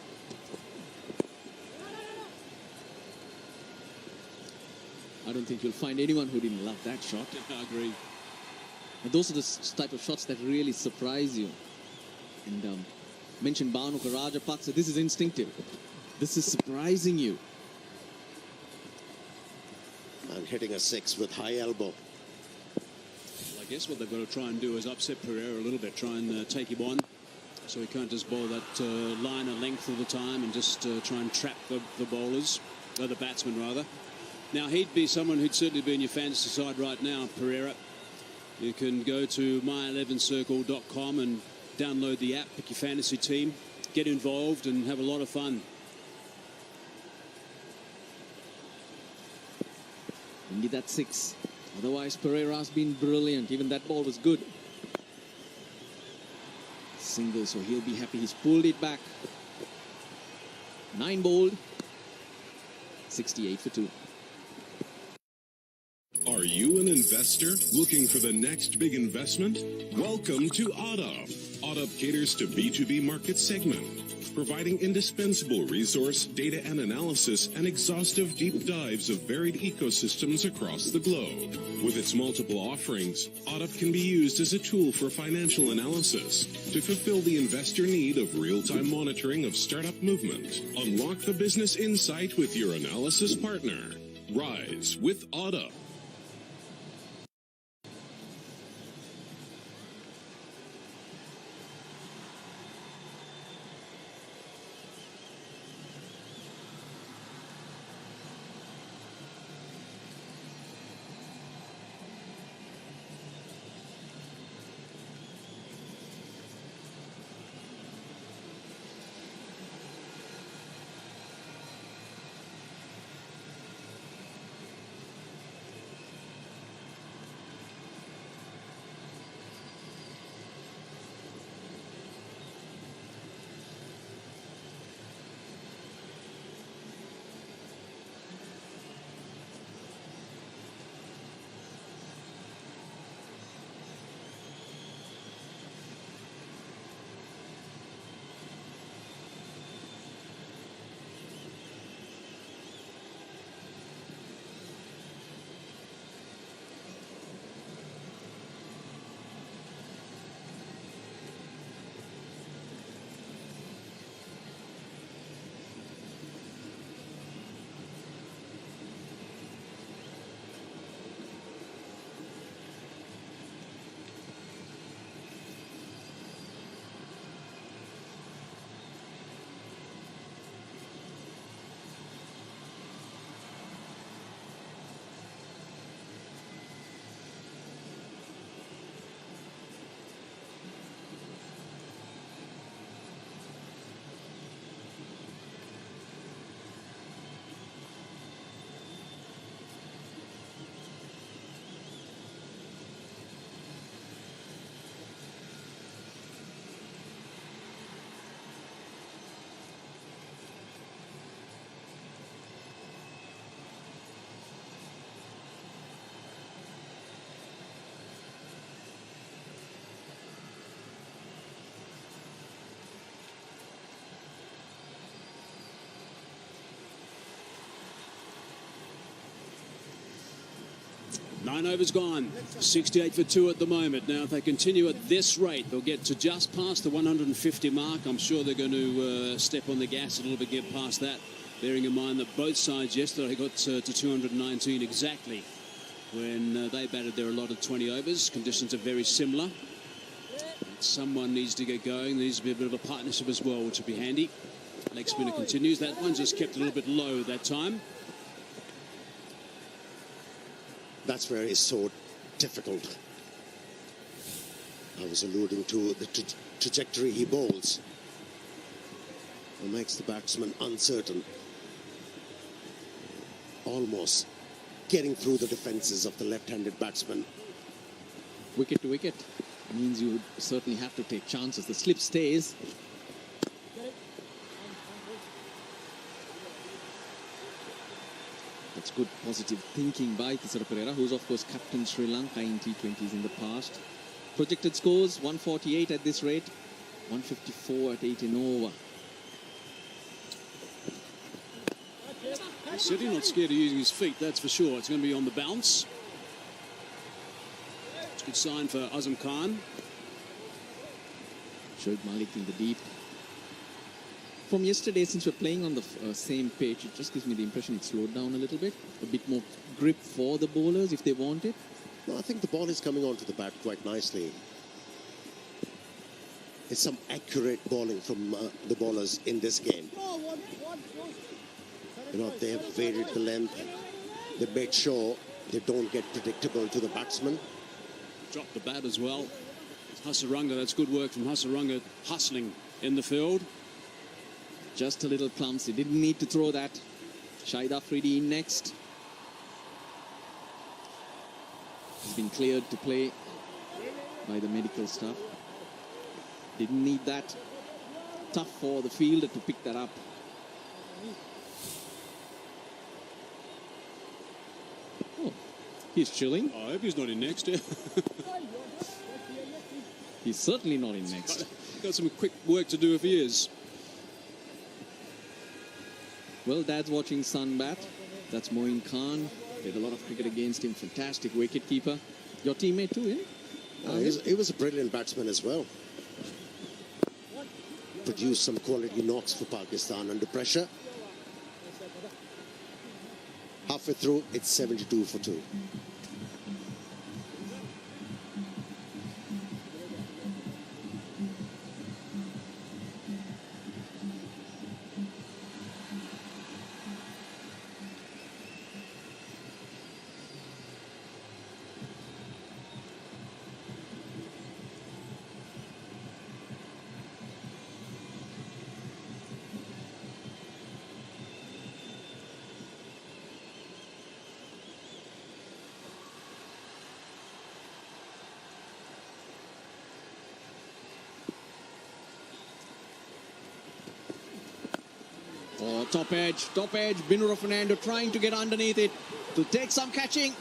I don't think you'll find anyone who didn't love that shot. I agree. And those are the type of shots that really surprise you. And mentioned Bhanuka Rajapaksa. This is instinctive. This is surprising you. And hitting a 6 with high elbow. Well, I guess what they've got to try and do is upset Pereira a little bit. Try and take him on. So he can't just bowl that line of length all the time and just try and trap the bowlers, or the batsmen rather. Now he'd be someone who'd certainly be in your fantasy side right now, Pereira. You can go to my11circle.com and download the app, pick your fantasy team, get involved and have a lot of fun. Only that 6. Otherwise, Pereira's been brilliant. Even that ball was good. Single, so he'll be happy. He's pulled it back. 9 bowled. 68 for 2. Are you an investor looking for the next big investment? Welcome to OddUp. OddUp caters to B2B market segment, providing indispensable resource, data and analysis, and exhaustive deep dives of varied ecosystems across the globe. With its multiple offerings, OddUp can be used as a tool for financial analysis to fulfill the investor need of real-time monitoring of startup movement. Unlock the business insight with your analysis partner. Rise with OddUp. 9 overs gone. 68 for 2 at the moment. Now, if they continue at this rate, they'll get to just past the 150 mark. I'm sure they're going to step on the gas a little bit, get past that, bearing in mind that both sides yesterday got to 219 exactly when they batted their allotted 20 overs. Conditions are very similar. Someone needs to get going. There needs to be a bit of a partnership as well, which would be handy. Leg spinner continues. That one just kept a little bit low that time. That's where it's so difficult. I was alluding to the trajectory he bowls. It makes the batsman uncertain. Almost getting through the defenses of the left-handed batsman. Wicket to wicket means you would certainly have to take chances. The slip stays. That's good positive thinking by Tisara Pereira, who's of course captained Sri Lanka in T20s in the past. Projected scores 148 at this rate, 154 at 18 over. Certainly not scared of using his feet, that's for sure. It's going to be on the bounce. It's a good sign for Azam Khan. Shoaib Malik in the deep. From yesterday, since we're playing on the same pitch, it just gives me the impression it's slowed down a little bit. A bit more grip for the bowlers if they want it. No, I think the ball is coming onto the bat quite nicely. It's some accurate bowling from the bowlers in this game. You know, they have varied the length. They made sure they don't get predictable to the batsman. Dropped the bat as well. Hasaranga, that's good work from Hasaranga, hustling in the field. Just a little clumsy. Didn't need to throw that. Shahid Afridi in next. He's been cleared to play by the medical staff. Didn't need that. Tough for the fielder to pick that up. Oh, he's chilling. I hope he's not in next. He's certainly not in next. Got some quick work to do if he is. Well, Dad's watching Sun bat. That's Moin Khan. Played a lot of cricket against him. Fantastic wicketkeeper. Your teammate too, yeah? He was a brilliant batsman as well. Produced some quality knocks for Pakistan under pressure. Halfway through, it's 72 for 2. Oh, top edge, Binura Fernando trying to get underneath it to take some catching.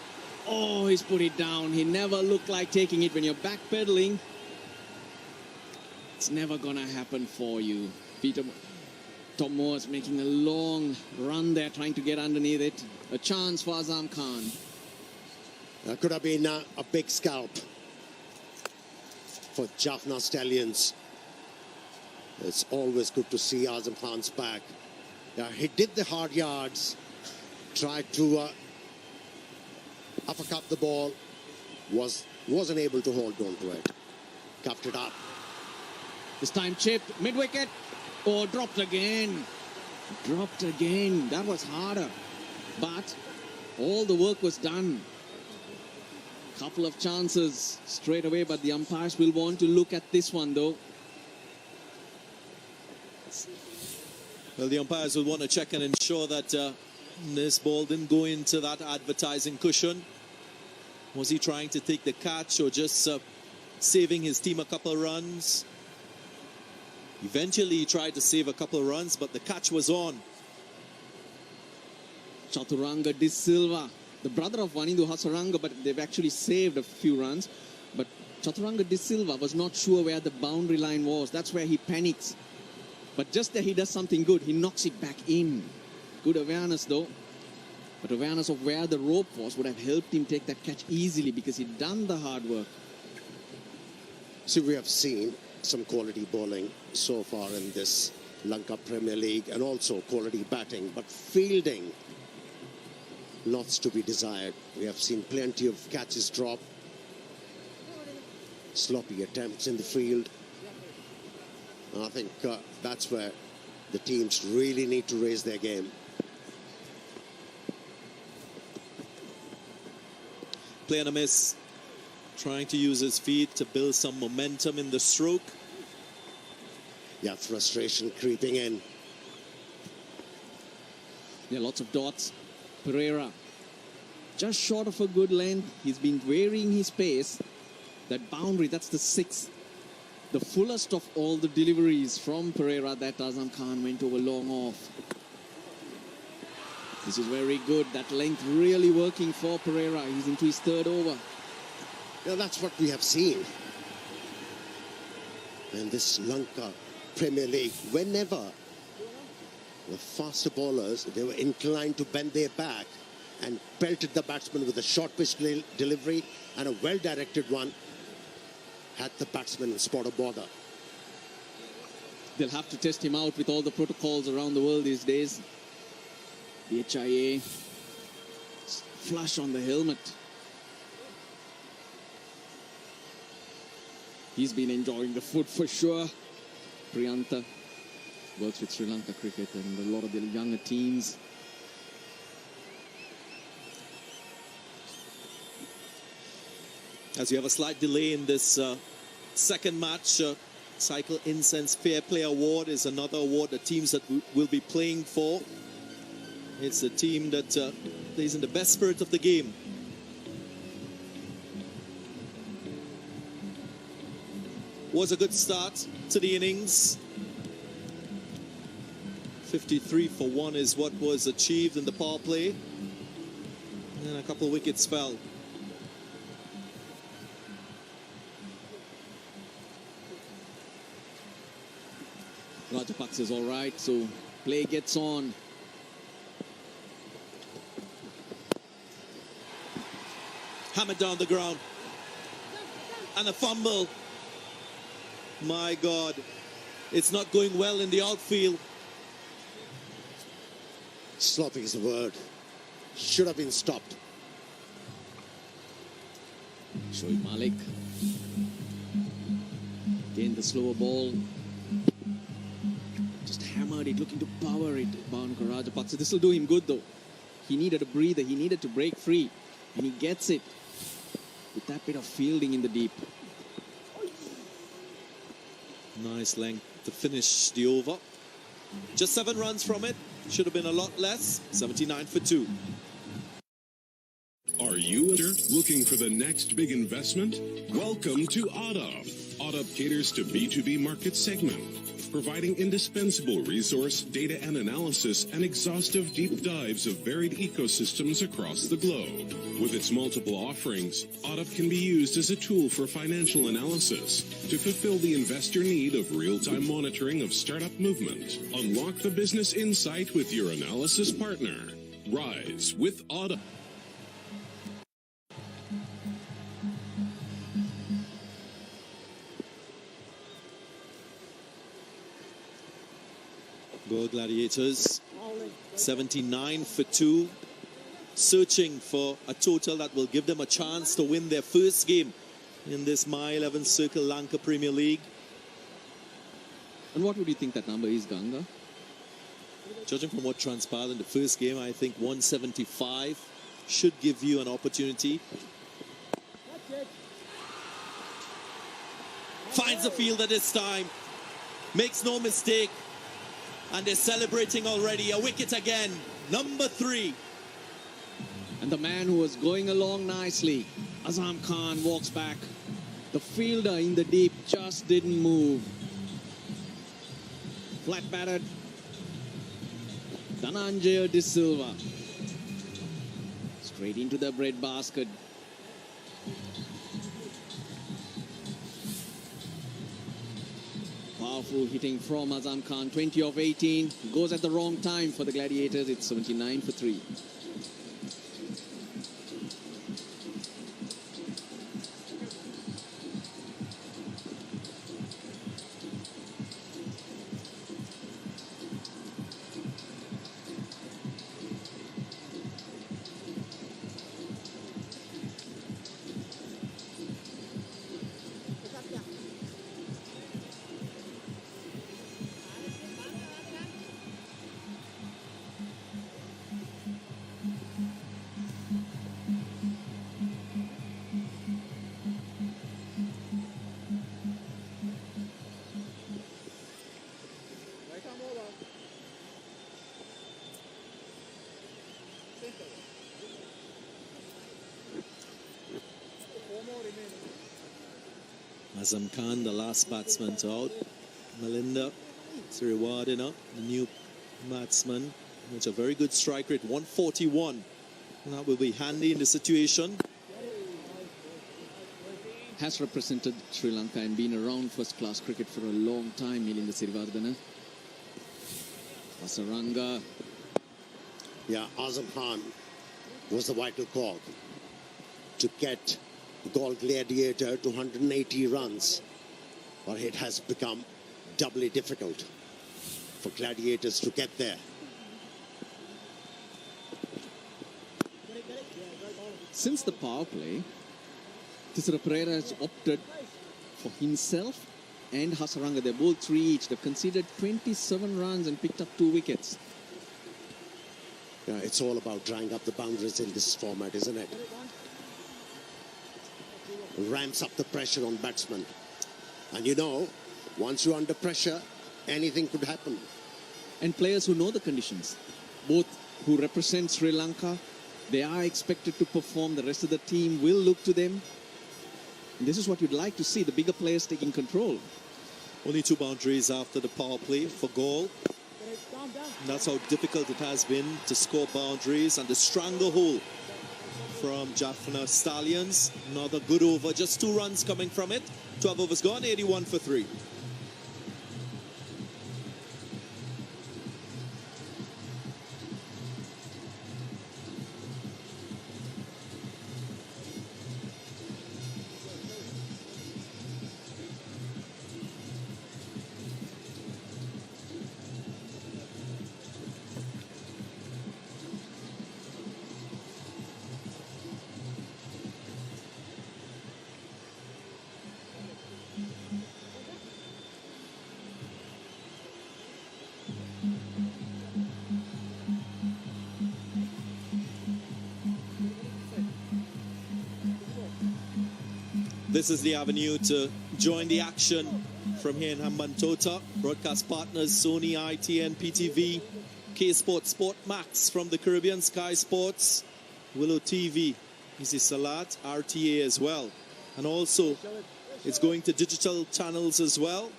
Oh, he's put it down. He never looked like taking it. When you're backpedaling, it's never gonna happen for you. Tom Moore's making a long run there, trying to get underneath it. A chance for Azam Khan. That could have been a big scalp for Jaffna Stallions. It's always good to see Azam Khan's back. Yeah, he did the hard yards, tried to uppercut the ball, wasn't able to hold on to it. Cuffed it up. This time chipped, mid-wicket. Oh, dropped again. Dropped again. That was harder. But all the work was done. Couple of chances straight away, but the umpires will want to look at this one though. Well, the umpires will want to check and ensure that this ball didn't go into that advertising cushion. Was he trying to take the catch or just saving his team a couple of runs? Eventually, he tried to save a couple of runs, but the catch was on. Chaturanga De Silva, the brother of Wanindu Hasaranga, but they've actually saved a few runs. But Chaturanga De Silva was not sure where the boundary line was. That's where he panics. But just there he does something good. He knocks it back in. Good awareness though. But awareness of where the rope was would have helped him take that catch easily because he'd done the hard work. See, we have seen some quality bowling so far in this Lanka Premier League and also quality batting, but fielding, lots to be desired. We have seen plenty of catches drop, sloppy attempts in the field. And I think that's where the teams really need to raise their game. Play and a miss. Trying to use his feet to build some momentum in the stroke. Yeah, frustration creeping in. Yeah, lots of dots. Pereira, just short of a good length. He's been varying his pace. That boundary, that's the 6th. The fullest of all the deliveries from Pereira that Azam Khan went over long off. This is very good. That length really working for Pereira. He's into his 3rd over. Yeah, that's what we have seen. And this Lanka Premier League, whenever the faster bowlers, they were inclined to bend their back and pelted the batsman with a short pitch delivery and a well-directed one, had the batsman spot a bother. They'll have to test him out with all the protocols around the world these days. The HIA, flush on the helmet. He's been enjoying the foot for sure. Priyanta works with Sri Lanka cricket and a lot of the younger teams. As you have a slight delay in this second match, Cycle Incense Fair Play Award is another award that teams that will be playing for. It's a team that plays in the best spirit of the game. Was a good start to the innings. 53 for 1 is what was achieved in the power play. And a couple of wickets fell. Rajapaksa is all right, so play gets on. Hammered down the ground. And a fumble. My God, it's not going well in the outfield. Sloppy is the word. Should have been stopped. Shoaib Malik. Again, the slower ball. Just hammered it, looking to power it. Bhanuka Rajapaksa. This will do him good, though. He needed a breather. He needed to break free. And he gets it with that bit of fielding in the deep. Nice length to finish the over. Just 7 runs from it. Should have been a lot less. 79 for 2. Are you looking for the next big investment? Welcome to ODDUP. ODDUP caters to B2B market segment, providing indispensable resource, data and analysis, and exhaustive deep dives of varied ecosystems across the globe. With its multiple offerings, ODDUP can be used as a tool for financial analysis to fulfill the investor need of real-time monitoring of startup movement. Unlock the business insight with your analysis partner. Rise with ODDUP. Goa Gladiators, 79 for 2, searching for a total that will give them a chance to win their first game in this My 11 Circle Lanka Premier League. And what would you think that number is, Ganga? Judging from what transpired in the first game, I think 175 should give you an opportunity. Finds the fielder this time, makes no mistake. And they're celebrating already. A wicket again. Number 3. And the man who was going along nicely, Azam Khan, walks back. The fielder in the deep just didn't move. Flat batted. Dhananjaya De Silva. Straight into the bread basket. Powerful hitting from Azam Khan, 20 of 18. Goes at the wrong time for the Gladiators. It's 79 for 3. Azam Khan, the last batsman to out. Melinda is rewarding up the new batsman, which a very good strike rate, 141. And that will be handy in the situation. Has represented Sri Lanka and been around first-class cricket for a long time, Milinda Sirivardhana. Hasaranga. Yeah, Azam Khan was the vital cog to get Gaul Gladiator to 180 runs. But it has become doubly difficult for Gladiators to get there. Since the power play, Thisara Pereira has opted for himself and Hasaranga. They're both 3 each. They've conceded 27 runs and picked up 2 wickets. Yeah, it's all about drying up the boundaries in this format, isn't it? Ramps up the pressure on batsmen. And you know, once you're under pressure, anything could happen. And players who know the conditions, both who represent Sri Lanka, they are expected to perform. The rest of the team will look to them. And this is what you'd like to see, the bigger players taking control. Only 2 boundaries after the power play for Gaul. And that's how difficult it has been to score boundaries, and the stranglehold from Jaffna Stallions. Another good over, just 2 runs coming from it. 12 overs gone, 81 for 3. This is the avenue to join the action from here in Hambantota. Broadcast partners Sony, ITN, PTV, K Sports, Sport Max from the Caribbean, Sky Sports, Willow TV, Easy Salat, RTA as well. And also, it's going to digital channels as well.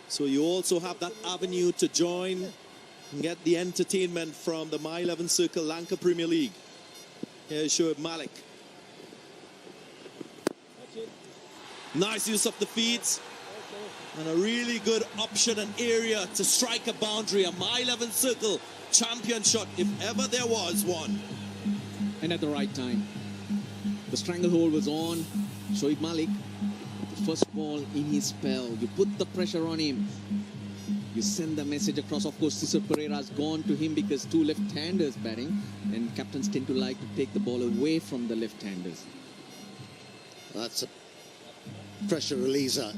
So you also have that avenue to join and get the entertainment from the My 11 Circle Lanka Premier League. Here's Shoaib Malik. Nice use of the feet and a really good option and area to strike a boundary. A My 11 Circle champion shot, if ever there was one. And at the right time. The stranglehold was on. Shoaib Malik, the first ball in his spell. You put the pressure on him. You send the message across. Of course, Thisara Pereira has gone to him because 2 left-handers batting, and captains tend to like to take the ball away from the left-handers. That's a pressure releaser.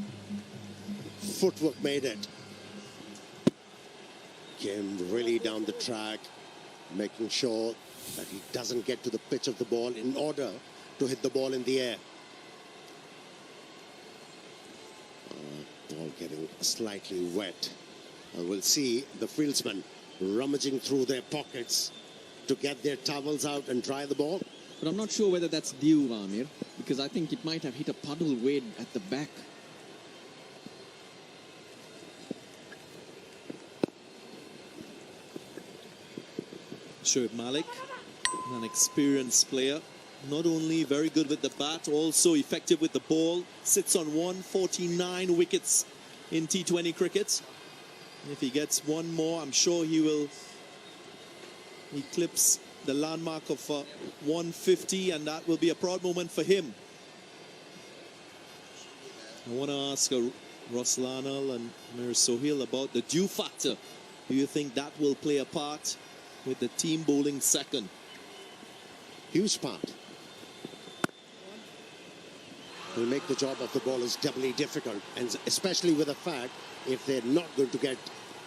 Footwork made it. Came really down the track, making sure that he doesn't get to the pitch of the ball in order to hit the ball in the air. Ball getting slightly wet. And we'll see the fieldsmen rummaging through their pockets to get their towels out and dry the ball. But I'm not sure whether that's due, Amir, because I think it might have hit a puddle way at the back. Shoaib Malik, an experienced player. Not only very good with the bat, also effective with the ball. Sits on 149 wickets in T20 cricket. If he gets one more, I'm sure he will eclipse the landmark of 150, and that will be a proud moment for him. I want to ask Ross Lanal and Mir Sohail about the dew factor. Do you think that will play a part with the team bowling second? Huge part. Will make the job of the bowlers doubly difficult, and especially with the fact if they're not going to get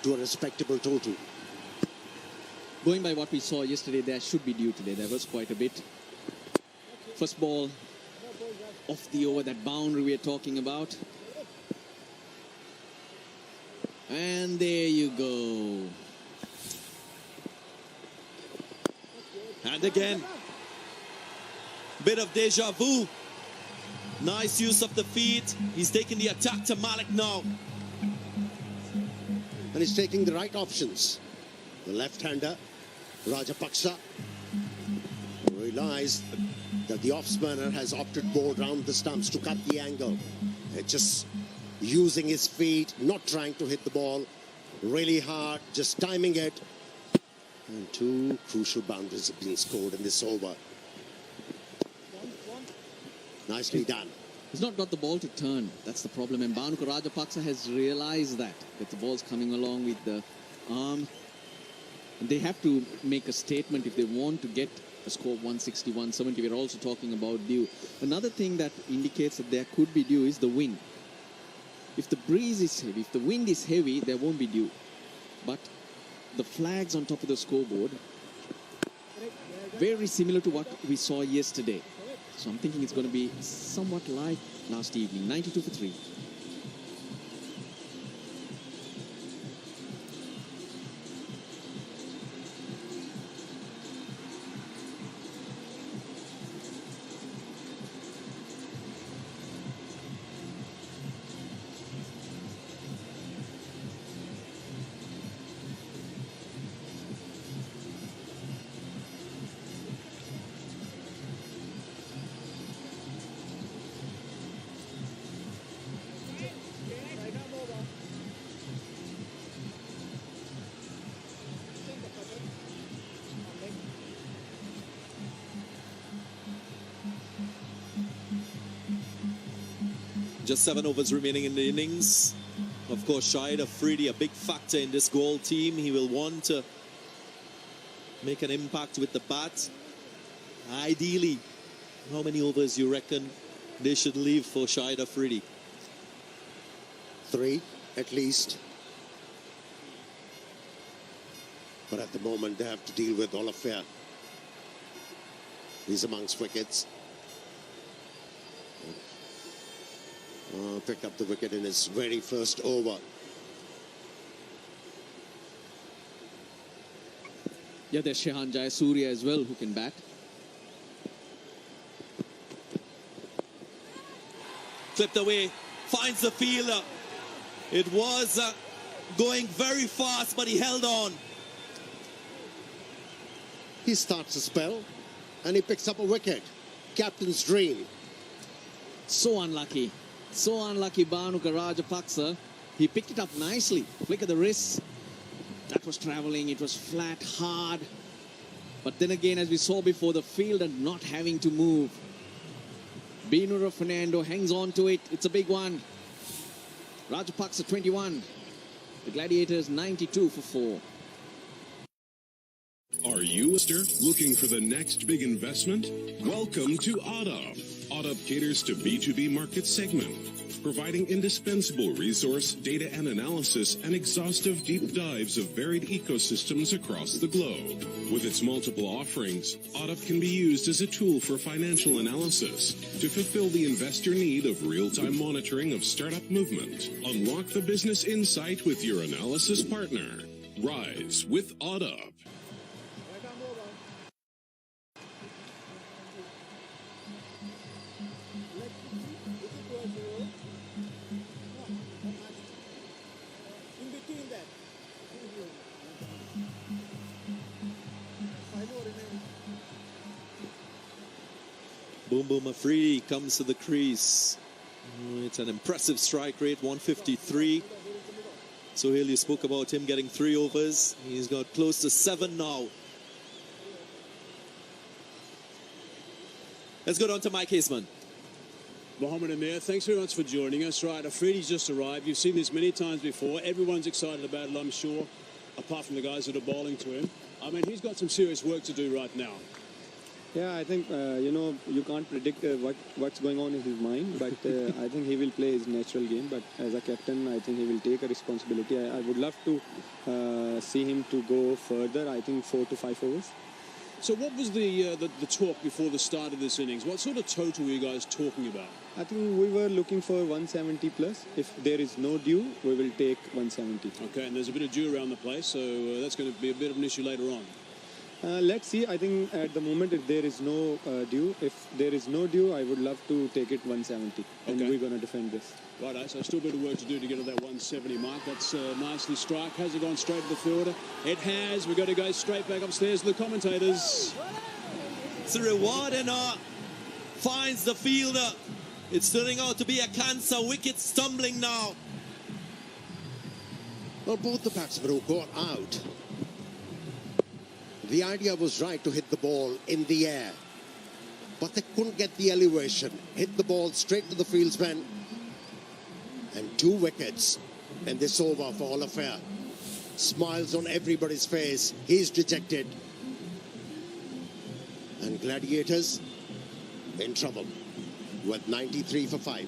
to a respectable total. Going by what we saw yesterday, there should be dew today. There was quite a bit. First ball off the over, that boundary we're talking about. And there you go. And again, bit of deja vu. Nice use of the feet. He's taking the attack to Malik now. And he's taking the right options. The left-hander, Rajapaksa, realized that the off-spinner has opted more round the stumps to cut the angle. Just using his feet, not trying to hit the ball really hard, just timing it. And two crucial boundaries have been scored in this over. Nicely done. He's not got the ball to turn. That's the problem. And Bhanuka Rajapaksa has realized that the ball's coming along with the arm. And they have to make a statement if they want to get a score of 160, 170. We're also talking about dew. Another thing that indicates that there could be dew is the wind. If the breeze is heavy, if the wind is heavy, there won't be dew. But the flags on top of the scoreboard, very similar to what we saw yesterday. So I'm thinking it's going to be somewhat like last evening, 92 for 3. Just 7 overs remaining in the innings. Of course, Shahid Afridi, a big factor in this goal team. He will want to make an impact with the bat. Ideally, how many overs you reckon they should leave for Shahid Afridi? 3 at least. But at the moment, they have to deal with Olafia. He's amongst wickets. Picked up the wicket in his very first over. Yeah, there's Shehan Jayasuriya as well who can bat. Flipped away, finds the fielder. It was going very fast, but he held on. He starts a spell and he picks up a wicket. Captain's dream. So unlucky. So unlucky, Bhanuka Rajapaksa. He picked it up nicely. Flick of the wrist. That was travelling. It was flat, hard. But then again, as we saw before, the fielder not having to move. Binura Fernando hangs on to it. It's a big one. Rajapaksa 21. The Gladiators 92 for 4. Are you looking for the next big investment? Welcome to ODDUP. ODDUP caters to B2B market segment, providing indispensable resource, data and analysis, and exhaustive deep dives of varied ecosystems across the globe. With its multiple offerings, ODDUP can be used as a tool for financial analysis to fulfill the investor need of real-time monitoring of startup movement. Unlock the business insight with your analysis partner. Rise with ODDUP. Boom Boom Afridi comes to the crease. It's an impressive strike rate, 153. Sohail, you spoke about him getting 3 overs. He's got close to 7 now. Let's go down to Mike Haseman. Mohammed Amir, thanks very much for joining us. Right, Afridi's just arrived. You've seen this many times before. Everyone's excited about it, I'm sure, apart from the guys that are bowling to him. I mean, he's got some serious work to do right now. Yeah, I think, you can't predict what's going on in his mind, but I think he will play his natural game. But as a captain, I think he will take a responsibility. I would love to see him to go further, I think 4 to 5 overs. So what was the talk before the start of this innings? What sort of total were you guys talking about? I think we were looking for 170 plus. If there is no dew, we will take 170. Okay, and there's a bit of dew around the place, so that's going to be a bit of an issue later on. Let's see. I think at the moment, if there is no due, I would love to take it 170, and we're going to defend this. Righto, so still a bit of work to do to get to that 170 mark. That's nicely struck. Has it gone straight to the fielder? It has. We've got to go straight back upstairs to the commentators. Sriwadena finds the fielder. It's turning out to be a cancer. Wicket stumbling now. Well, both the batsmen who got out, the idea was right to hit the ball in the air, but they couldn't get the elevation. Hit the ball straight to the fieldsman, and 2 wickets in this over for Oliver. Smiles on everybody's face. He's dejected. And Gladiators in trouble with 93 for 5.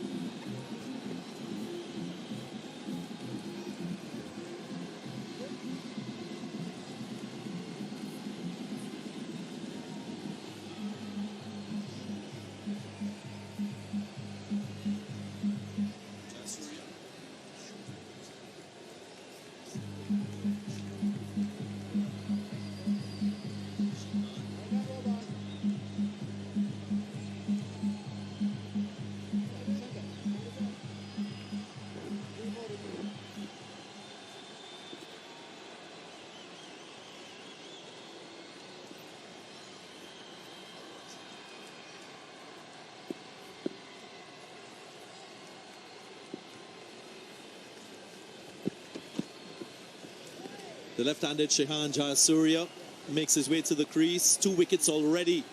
The left-handed Shehan Jayasuriya makes his way to the crease. 2 wickets already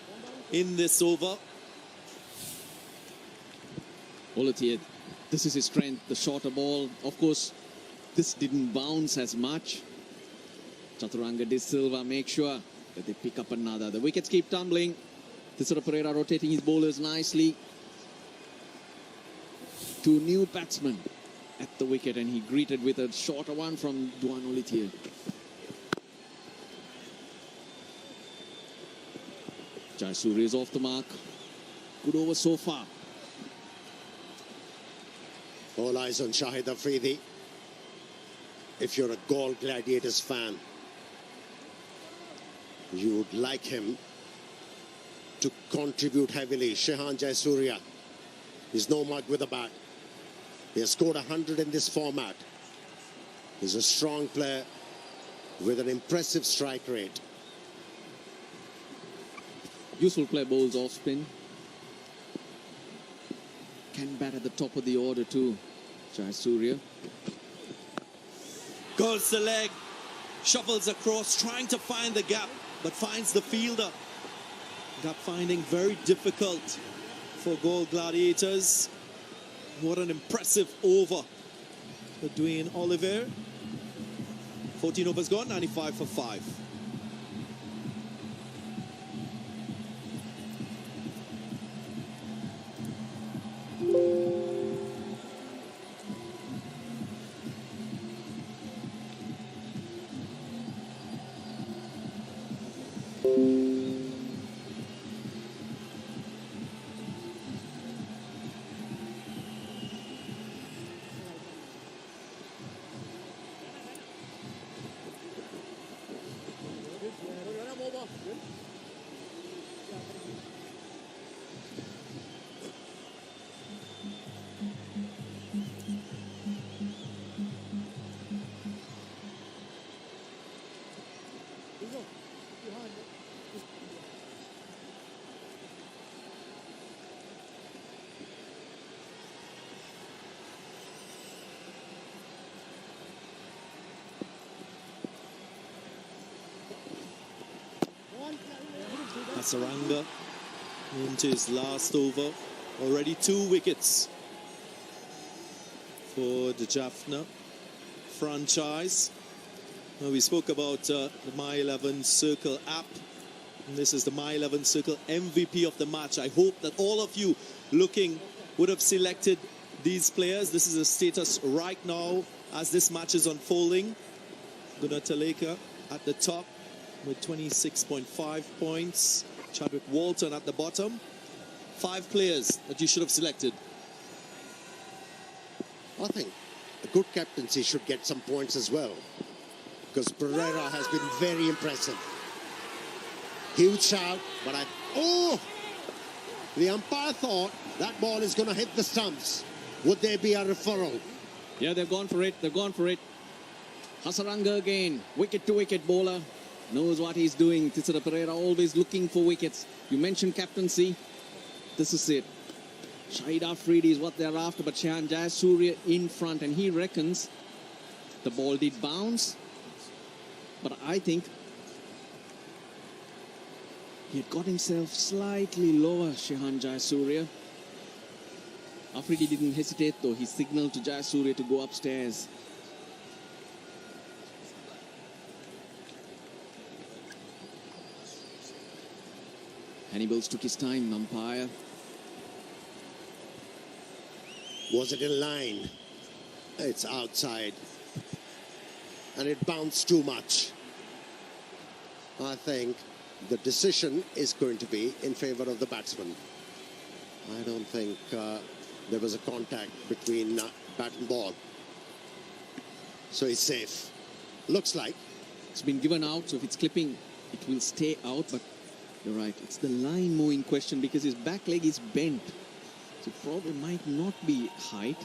in this over. Olatier, this is his strength, the shorter ball. Of course, this didn't bounce as much. Chaturanga De Silva make sure that they pick up another. The wickets keep tumbling. Thisara Pereira rotating his bowlers nicely. 2 new batsmen at the wicket, and he greeted with a shorter one from Duan Olatier. Jayasuriya is off the mark. Good over so far. All eyes on Shahid Afridi. If you're a Gaul Gladiators fan, you would like him to contribute heavily. Shehan Jayasuriya is no mug with a bat. He has scored 100 in this format. He's a strong player with an impressive strike rate. Useful play, bowls off spin. Can bat at the top of the order too, Jayasuriya. Goes the leg, shuffles across, trying to find the gap, but finds the fielder. Gap finding very difficult for Gaul Gladiators. What an impressive over for Dwayne Oliver. 14 overs gone, 95 for 5. Hasaranga into his last over. Already 2 wickets for the Jaffna franchise. Now, we spoke about the My 11 Circle app. And this is the My 11 Circle MVP of the match. I hope that all of you looking would have selected these players. This is the status right now as this match is unfolding. Gunnar Taleka at the top with 26.5 points. Chadwick Walton at the bottom. 5 players that you should have selected. I think a good captaincy should get some points as well, because Pereira has been very impressive. Huge shout, but the umpire thought that ball is going to hit the stumps. Would there be a referral? Yeah, they've gone for it. They've gone for it. Hasaranga again, wicket-to-wicket bowler. Knows what he's doing. Tisara Pereira always looking for wickets. You mentioned captaincy. This is it. Shahid Afridi is what they're after, but Shehan Jayasuriya in front, and he reckons the ball did bounce. But I think he had got himself slightly lower, Shehan Jayasuriya. Afridi didn't hesitate though. He signaled to Jayasuriya to go upstairs. Hannibals took his time, umpire. Was it in line? It's outside. And it bounced too much. I think the decision is going to be in favor of the batsman. I don't think there was a contact between bat and ball. So he's safe. Looks like. It's been given out, so if it's clipping, it will stay out, but you're right. It's the line more in question because his back leg is bent. So probably might not be height.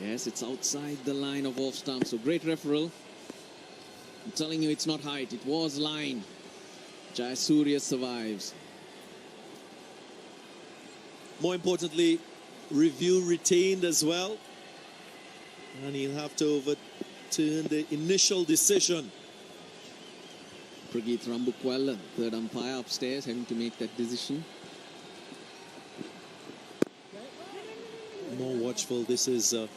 Yes, it's outside the line of off stump. So great referral. I'm telling you, it's not height. It was line. Jayasuriya survives. More importantly, review retained as well. And he'll have to overturn the initial decision. Prageet Rambukwala, third umpire upstairs, having to make that decision. More watchful. This is a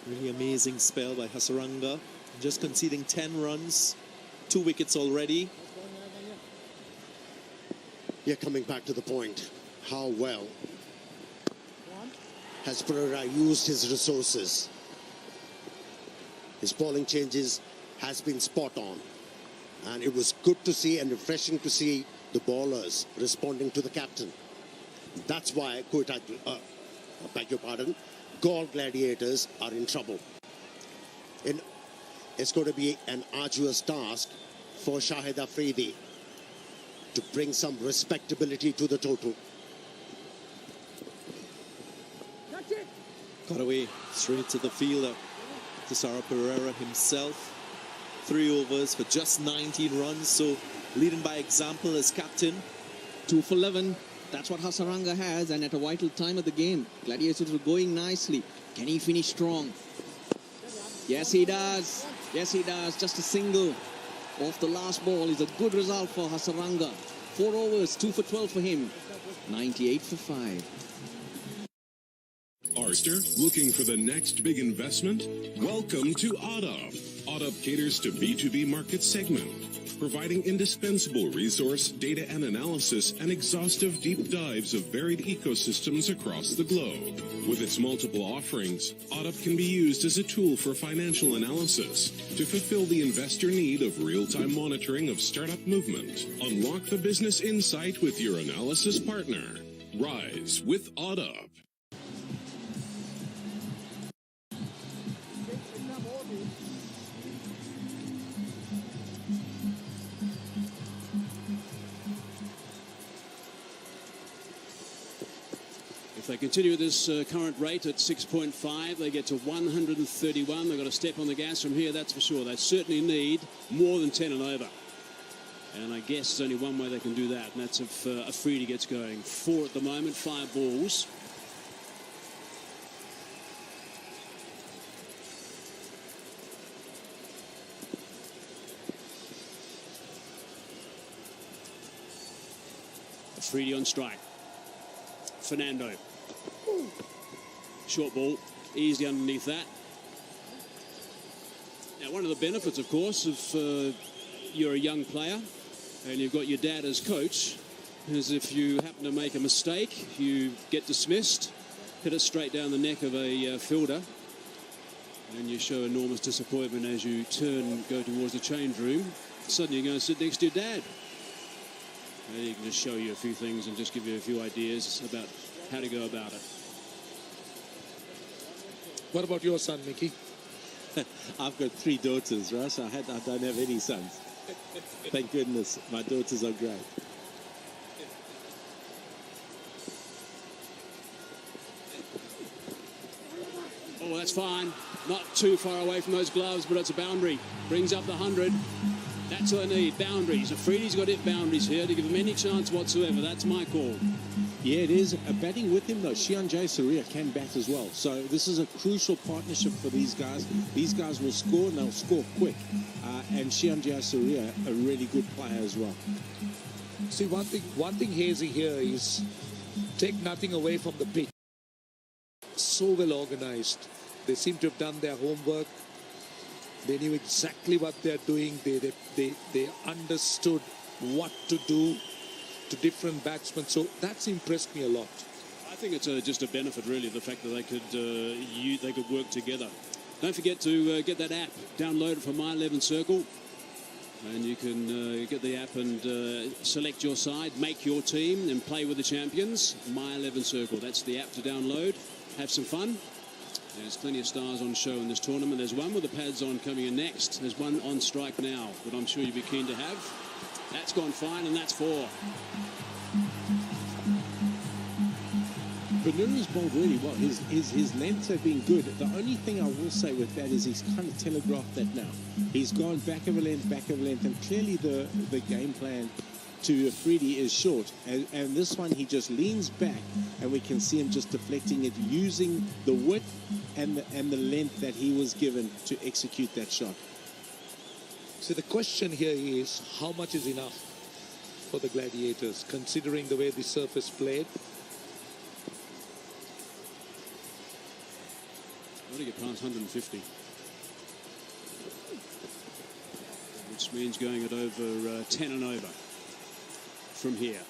really amazing spell by Hasaranga. Just conceding 10 runs, 2 wickets already. Yeah, coming back to the point, how well has Pereira used his resources? His bowling changes has been spot on. And it was good to see and refreshing to see the bowlers responding to the captain. That's why, beg your pardon, Galle Gladiators are in trouble. It's going to be an arduous task for Shahid Afridi to bring some respectability to the total. Got away straight to the fielder. Tisara Pereira himself. 3 overs for just 19 runs, so leading by example as captain. 2 for 11. That's what Hasaranga has, and at a vital time of the game. Gladiators were going nicely. Can he finish strong? Yes, he does. Yes, he does. Just a single off the last ball is a good result for Hasaranga. 4 overs, 2 for 12 for him. 98 for 5. Arster, looking for the next big investment? Welcome to ODDUP. ODDUP caters to B2B market segment, providing indispensable resource, data and analysis, and exhaustive deep dives of varied ecosystems across the globe. With its multiple offerings, ODDUP can be used as a tool for financial analysis to fulfill the investor need of real-time monitoring of startup movement. Unlock the business insight with your analysis partner. Rise with ODDUP. If they continue at this current rate at 6.5, they get to 131. They've got to step on the gas from here, that's for sure. They certainly need more than 10 and over. And I guess there's only one way they can do that, and that's if Afridi gets going. 4 at the moment, 5 balls. Afridi on strike. Fernando. Short ball, easy underneath that. Now, one of the benefits, of course, if you're a young player and you've got your dad as coach, is if you happen to make a mistake, you get dismissed, hit it straight down the neck of a fielder, and you show enormous disappointment as you turn and go towards the change room. Suddenly you're going to sit next to your dad. He can just show you a few things and just give you a few ideas about how to go about it. What about your son, Mickey? I've got 3 daughters, right? So I don't have any sons. Thank goodness, my daughters are great. Oh, that's fine. Not too far away from those gloves, but it's a boundary. Brings up the 100. That's what they need, boundaries. Afridi's got it boundaries here to give him any chance whatsoever. That's my call. Yeah, it is. Batting with him, though, Xian Jayasuriya can bat as well. So this is a crucial partnership for these guys. These guys will score, and they'll score quick. And Xian Jayasuriya, a really good player as well. See, one thing hazy here is take nothing away from the pitch. So well organized. They seem to have done their homework. They knew exactly what they're doing. They understood what to do to different batsmen. So that's impressed me a lot. I think it's just a benefit, really, the fact that they could work together. Don't forget to get that app. Download it from My 11 Circle. And you can get the app and select your side, make your team, and play with the champions. My 11 Circle. That's the app to download. Have some fun. There's plenty of stars on show in this tournament. There's one with the pads on coming in next. There's one on strike now that I'm sure you'd be keen to have. That's gone fine, and that's 4. Benuru's bowled really well. His lengths have been good. The only thing I will say with that is he's kind of telegraphed that now. He's gone back of a length, and clearly the game plan to Afridi is short. And this one, he just leans back, and we can see him just deflecting it, using the width and the length that he was given to execute that shot. So the question here is, how much is enough for the Gladiators, considering the way the surface played? Got to get past 150. Which means going it over 10 and over from here.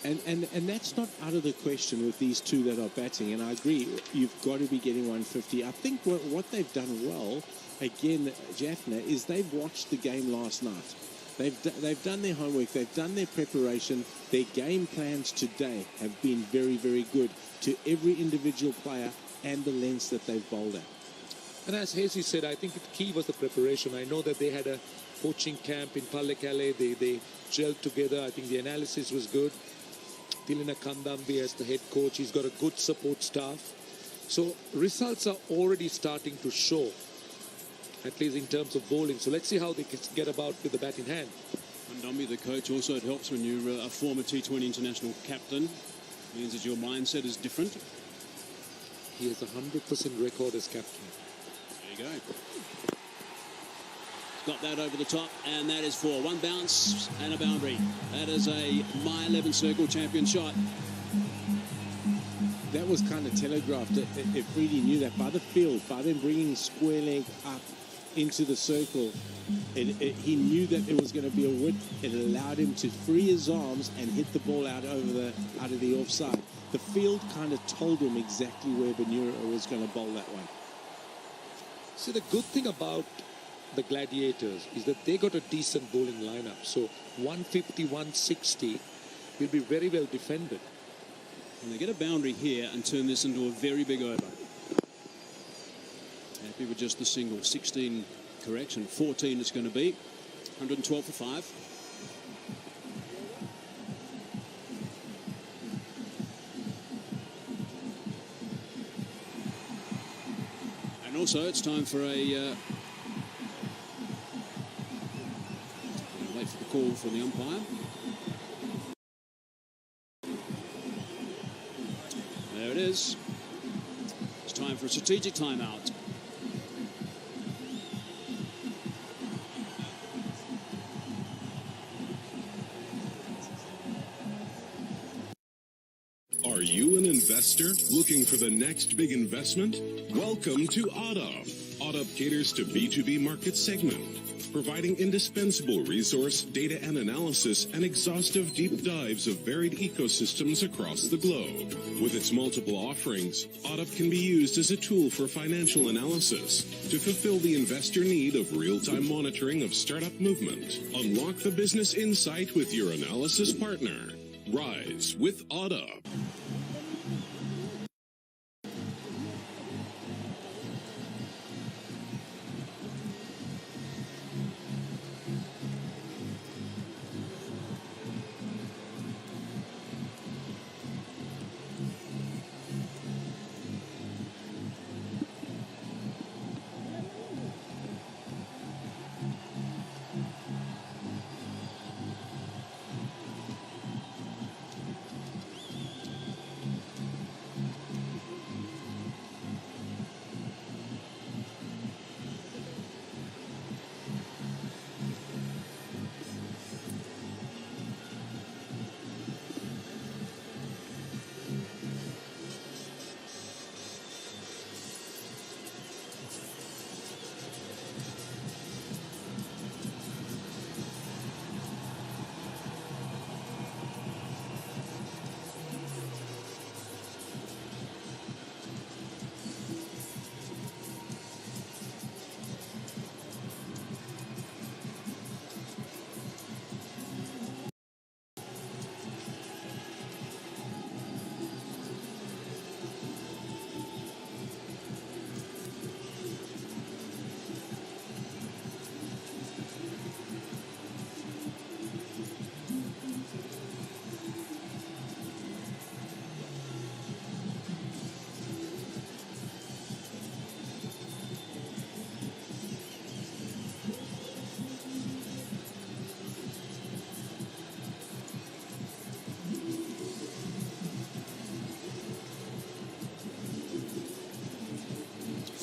And that's not out of the question with these two that are batting. And I agree, you've got to be getting 150. I think what they've done well, again, Jaffna, is they've watched the game last night. They've done their homework. They've done their preparation. Their game plans today have been very, very good to every individual player and the lengths that they've bowled at. And as Hazy said, I think the key was the preparation. I know that they had a coaching camp in Pallekele. They gelled together. I think the analysis was good. Tilina Kandambi as the head coach. He's got a good support staff. So results are already starting to show, at least in terms of bowling. So let's see how they get about with the bat in hand. Kandambi, the coach, also it helps when you're a former T20 international captain. It means that your mindset is different. He has a 100% record as captain. There you go. Got that over the top, and that is 4. One bounce and a boundary. That is a My 11 Circle champion shot. That was kind of telegraphed. If Freedy knew that by the field, by them bringing square leg up into the circle, he knew that there was going to be a width. It allowed him to free his arms and hit the ball out of the offside. The field kind of told him exactly where Benura was going to bowl that one. See, the good thing about the Gladiators is that they got a decent bowling lineup. So 150, 160 will be very well defended. And they get a boundary here and turn this into a very big over. Happy with just the single. 16 correction. 14 it's going to be. 112 for 5. And also it's time for a... wait for the call from the umpire. There it is. It's time for a strategic timeout. Are you an investor looking for the next big investment? Welcome to ODDOF. ODDOF caters to B2B market segment, providing indispensable resource, data and analysis, and exhaustive deep dives of varied ecosystems across the globe. With its multiple offerings, ODDOF can be used as a tool for financial analysis to fulfill the investor need of real-time monitoring of startup movement. Unlock the business insight with your analysis partner. Rise with ODDOF.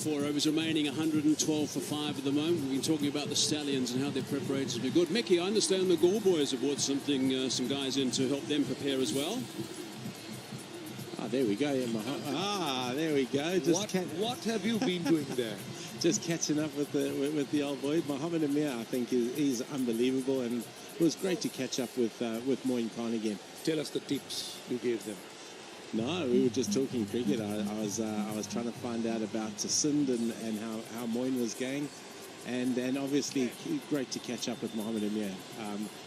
4 overs remaining, 112 for 5 at the moment. We've been talking about the Stallions and how their preparations have been good. Mickey, I understand the Gore boys have brought some guys in to help them prepare as well. Ah, there we go. There we go. What have you been doing there? Just catching up with the old boy. Mohammed Amir, I think, is unbelievable, and it was great to catch up with Moin Khan again. Tell us the tips you gave them. No, we were just talking cricket. I was trying to find out about Sindh and how Moin was going, and obviously great to catch up with Mohammed Amir.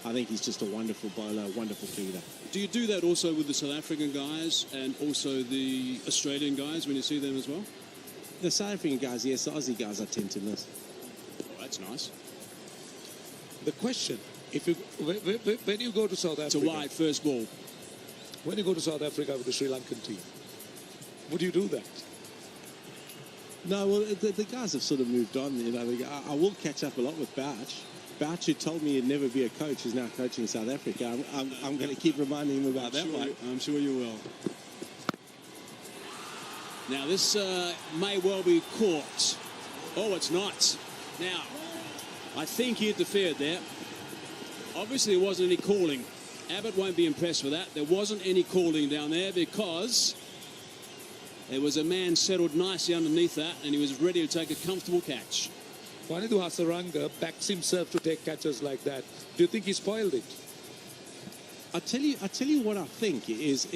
I think he's just a wonderful bowler, a wonderful cricketer. Do you do that also with the South African guys and also the Australian guys when you see them as well? The South African guys, yes. The Aussie guys I tend to miss. Oh, that's nice. The question, when you go to South Africa... It's a wide first ball. When you go to South Africa with the Sri Lankan team, would you do that? No, well, the guys have sort of moved on. You know, I will catch up a lot with Bouch. Bouch, who told me he'd never be a coach, is now coaching South Africa. I'm going to keep reminding him about that one. I'm sure you will. Now, this may well be caught. Oh, it's not. Now, I think he interfered there. Obviously, there wasn't any calling. Abbott won't be impressed with that. There wasn't any calling down there because there was a man settled nicely underneath that, and he was ready to take a comfortable catch. Wanindu Hasaranga backs himself to take catches like that. Do you think he spoiled it? I tell you what I think is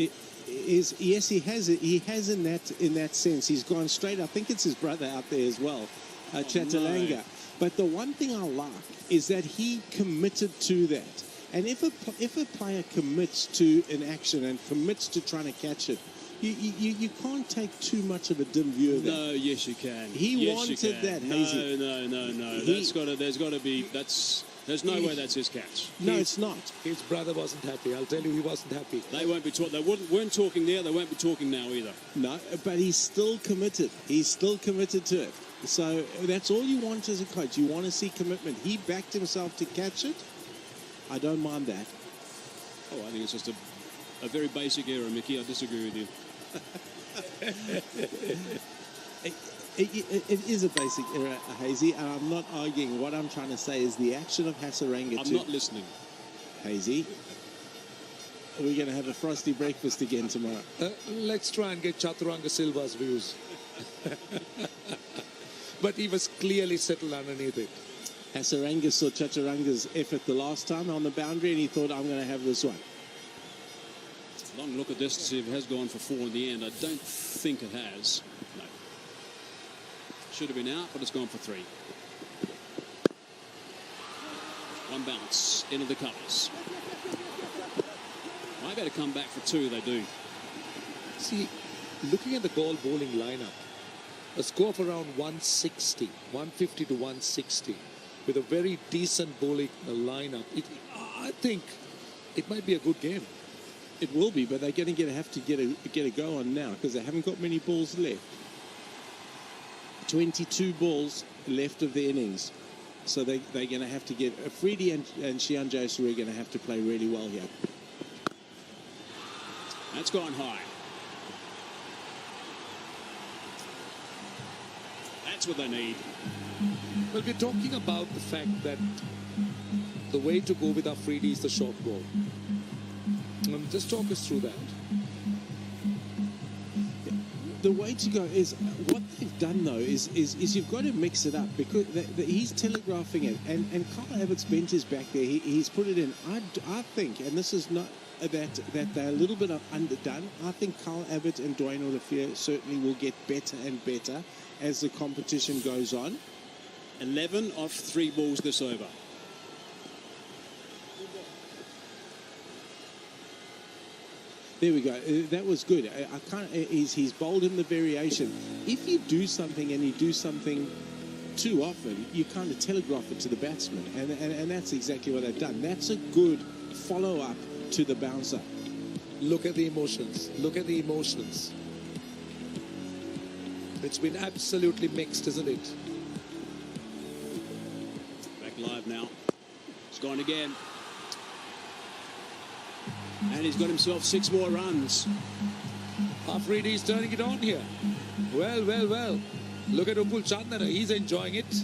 yes, he has it. He has in that sense. He's gone straight. I think it's his brother out there as well, SRILANKA. No. But the one thing I like is that he committed to that. And if a player commits to an action and commits to trying to catch it, you can't take too much of a dim view of that. No, yes you can. He wanted that, Hazy. No. There's got to be. There's no way that's his catch. No, it's not. His brother wasn't happy. I'll tell you, he wasn't happy. They won't be talking. They weren't talking there. They won't be talking now either. No, but he's still committed. He's still committed to it. So that's all you want as a coach. You want to see commitment. He backed himself to catch it. I don't mind that. Oh, I think it's just a very basic error, Mickey. I disagree with you. It is a basic error, Hazy, and I'm not arguing. What I'm trying to say is the action of Hasaranga. I'm not listening. Hazy, we're going to have a frosty breakfast again tomorrow. Let's try and get Chaturanga Silva's views. But he was clearly settled underneath it. Hasaranga saw Chaturanga's effort the last time on the boundary, and he thought, I'm going to have this one. Long look at this to see if it has gone for 4 in the end. I don't think it has. No. Should have been out, but it's gone for 3. One bounce into the covers. I better come back for 2. They do. See, looking at the Galle bowling lineup, a score of around 160, 150 to 160, with a very decent bowling lineup, I think it might be a good game. It will be, but they're going to have to get a go on now because they haven't got many balls left. 22 balls left of the innings. So they're going to have to get... Freedy and Shian Jayasuriya are going to have to play really well here. That's gone high. That's what they need. Well, we're talking about the fact that the way to go with Afridi is the short ball. Just talk us through that. The way to go is what they've done though is you've got to mix it up because he's telegraphing it and Carl Abbott's bench is back there. He's put it in. I think, and this is not that they're a little bit underdone. I think Carl Abbott and Dwayne Olivier certainly will get better and better as the competition goes on. 11 off 3 balls this over. There we go. That was good. I can't. He's bowled in the variation. If you do something and you do something too often, you kind of telegraph it to the batsman, and that's exactly what they've done. That's a good follow-up to the bouncer. Look at the emotions. Look at the emotions. It's been absolutely mixed, isn't it? Back live now. It's gone again. And he's got himself 6 more runs. Afridi's turning it on here. Well. Look at Upul Chandana. He's enjoying it.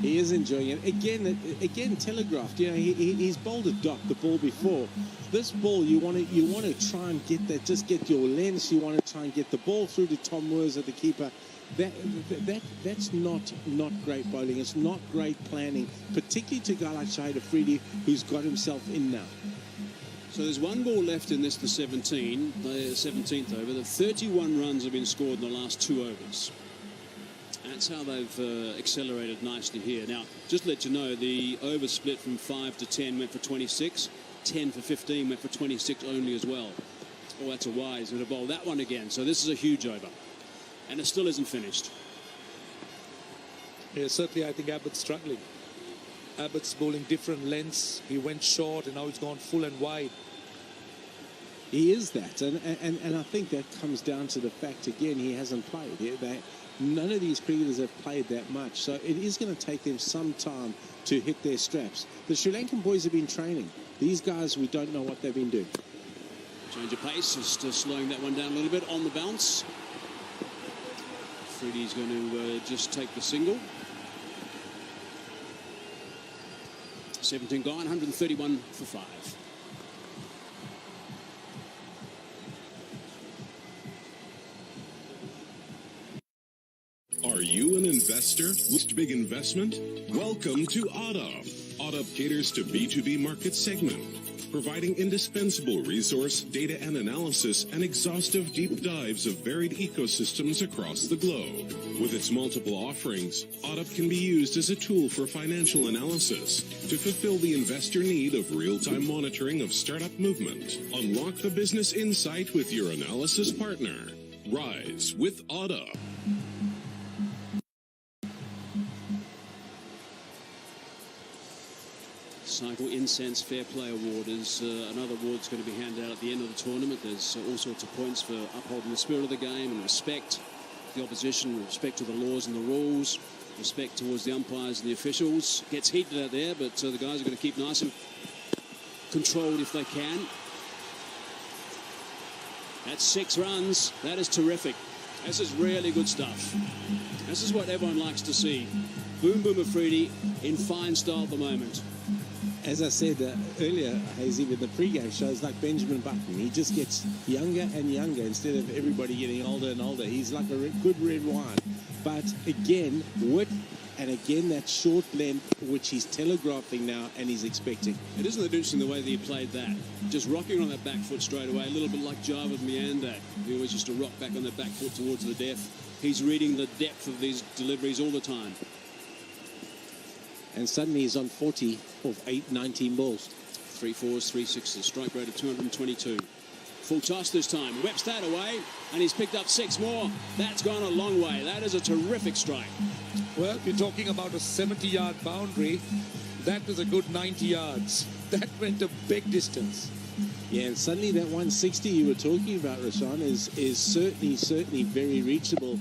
He is enjoying it. Again, telegraphed. You know, he's bowled a dot the ball before. This ball, you want to try and get that, just get your length. You want to try and get the ball through to Tom Moores at the keeper. That's not great bowling. It's not great planning, particularly to a guy like Shahid Afridi, who's got himself in now. So there's one ball left in this, the 17th over. The 31 runs have been scored in the last 2 overs. That's how they've accelerated nicely here. Now, just to let you know, the over split from 5 to 10 went for 26. 10 for 15 went for 26 only as well. Oh, that's a wise. Going to bowl that one again. So this is a huge over. And it still isn't finished. Yeah, certainly I think Abbott's struggling. Abbott's bowling different lengths. He went short and now he's gone full and wide. He is that. And I think that comes down to the fact, again, he hasn't played. None of these cricketers have played that much. So it is going to take them some time to hit their straps. The Sri Lankan boys have been training. These guys, we don't know what they've been doing. Change of pace, just slowing that one down a little bit on the bounce. Freddie's going to just take the single. 17 gone, 131 for 5. Are you an investor? List big investment? Welcome to ODDUP. ODDUP caters to B2B market segment, providing indispensable resource, data and analysis, and exhaustive deep dives of varied ecosystems across the globe. With its multiple offerings, ODDUP can be used as a tool for financial analysis to fulfill the investor need of real-time monitoring of startup movement. Unlock the business insight with your analysis partner. Rise with ODDUP. Cycle Incense Fair Play Award is another award that's going to be handed out at the end of the tournament. There's all sorts of points for upholding the spirit of the game and respect to the opposition, respect to the laws and the rules, respect towards the umpires and the officials. Gets heated out there, but the guys are going to keep nice and controlled if they can. That's 6 runs. That is terrific. This is really good stuff. This is what everyone likes to see. Boom Boom Afridi in fine style at the moment. As I said earlier, Hazy, with the pre-game shows, like Benjamin Button, he just gets younger and younger instead of everybody getting older and older. He's like a good red wine. But again, width and again that short length, which he's telegraphing now and he's expecting. It isn't that interesting the way that he played that. Just rocking on that back foot straight away, a little bit like Javed Miandak. He always used to rock back on that back foot towards the depth. He's reading the depth of these deliveries all the time. And suddenly he's on 40 of 19 balls. 3 4s, 3 6s, strike rate of 222. Full toss this time. Whips that away, and he's picked up 6 more. That's gone a long way. That is a terrific strike. Well, you're talking about a 70-yard boundary. That was a good 90 yards. That went a big distance. Yeah, and suddenly that 160 you were talking about, Rashan, is certainly very reachable.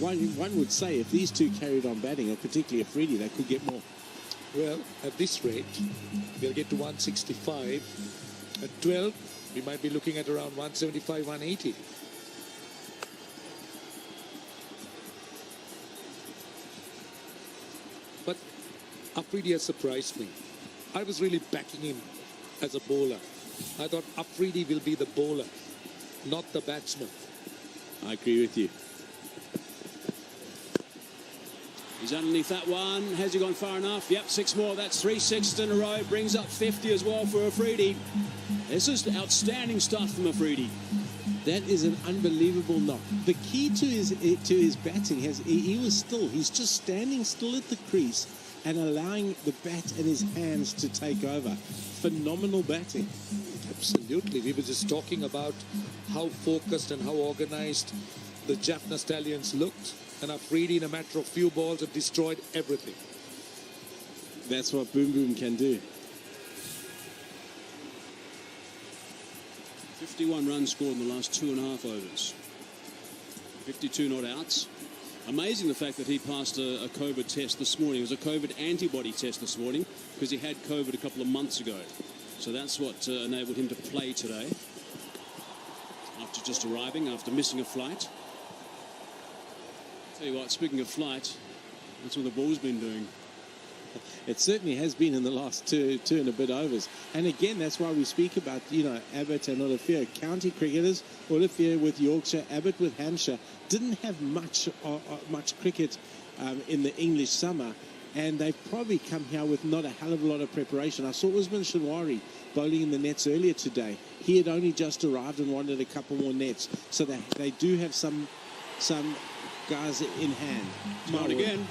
One would say if these two carried on batting, and particularly Afridi, they could get more. Well, at this rate, we'll get to 165. At 12, we might be looking at around 175, 180. But Afridi has surprised me. I was really backing him as a bowler. I thought Afridi will be the bowler, not the batsman. I agree with you. He's underneath that one. Has he gone far enough? Yep, 6 more. That's 3 6s in a row. Brings up 50 as well for Afridi. This is outstanding stuff from Afridi. That is an unbelievable knock. The key to his batting he's just standing still at the crease and allowing the bat and his hands to take over. Phenomenal batting. Absolutely. We were just talking about how focused and how organized the Jaffna Stallions looked. And Afridi, in a matter of few balls, have destroyed everything. That's what Boom Boom can do. 51 runs scored in the last 2.5 overs. 52 not outs. Amazing the fact that he passed a COVID test this morning. It was a COVID antibody test this morning because he had COVID a couple of months ago. So that's what enabled him to play today. After just arriving, after missing a flight. Tell you what, speaking of flight, that's what the ball's been doing. It certainly has been in the last two and a bit overs. And again, that's why we speak about, Abbott and Olivier. County cricketers, Olivier with Yorkshire, Abbott with Hampshire, didn't have much cricket in the English summer. And they've probably come here with not a hell of a lot of preparation. I saw Usman Shinwari bowling in the nets earlier today. He had only just arrived and wanted a couple more nets. So they do have some guys in hand. Smart again.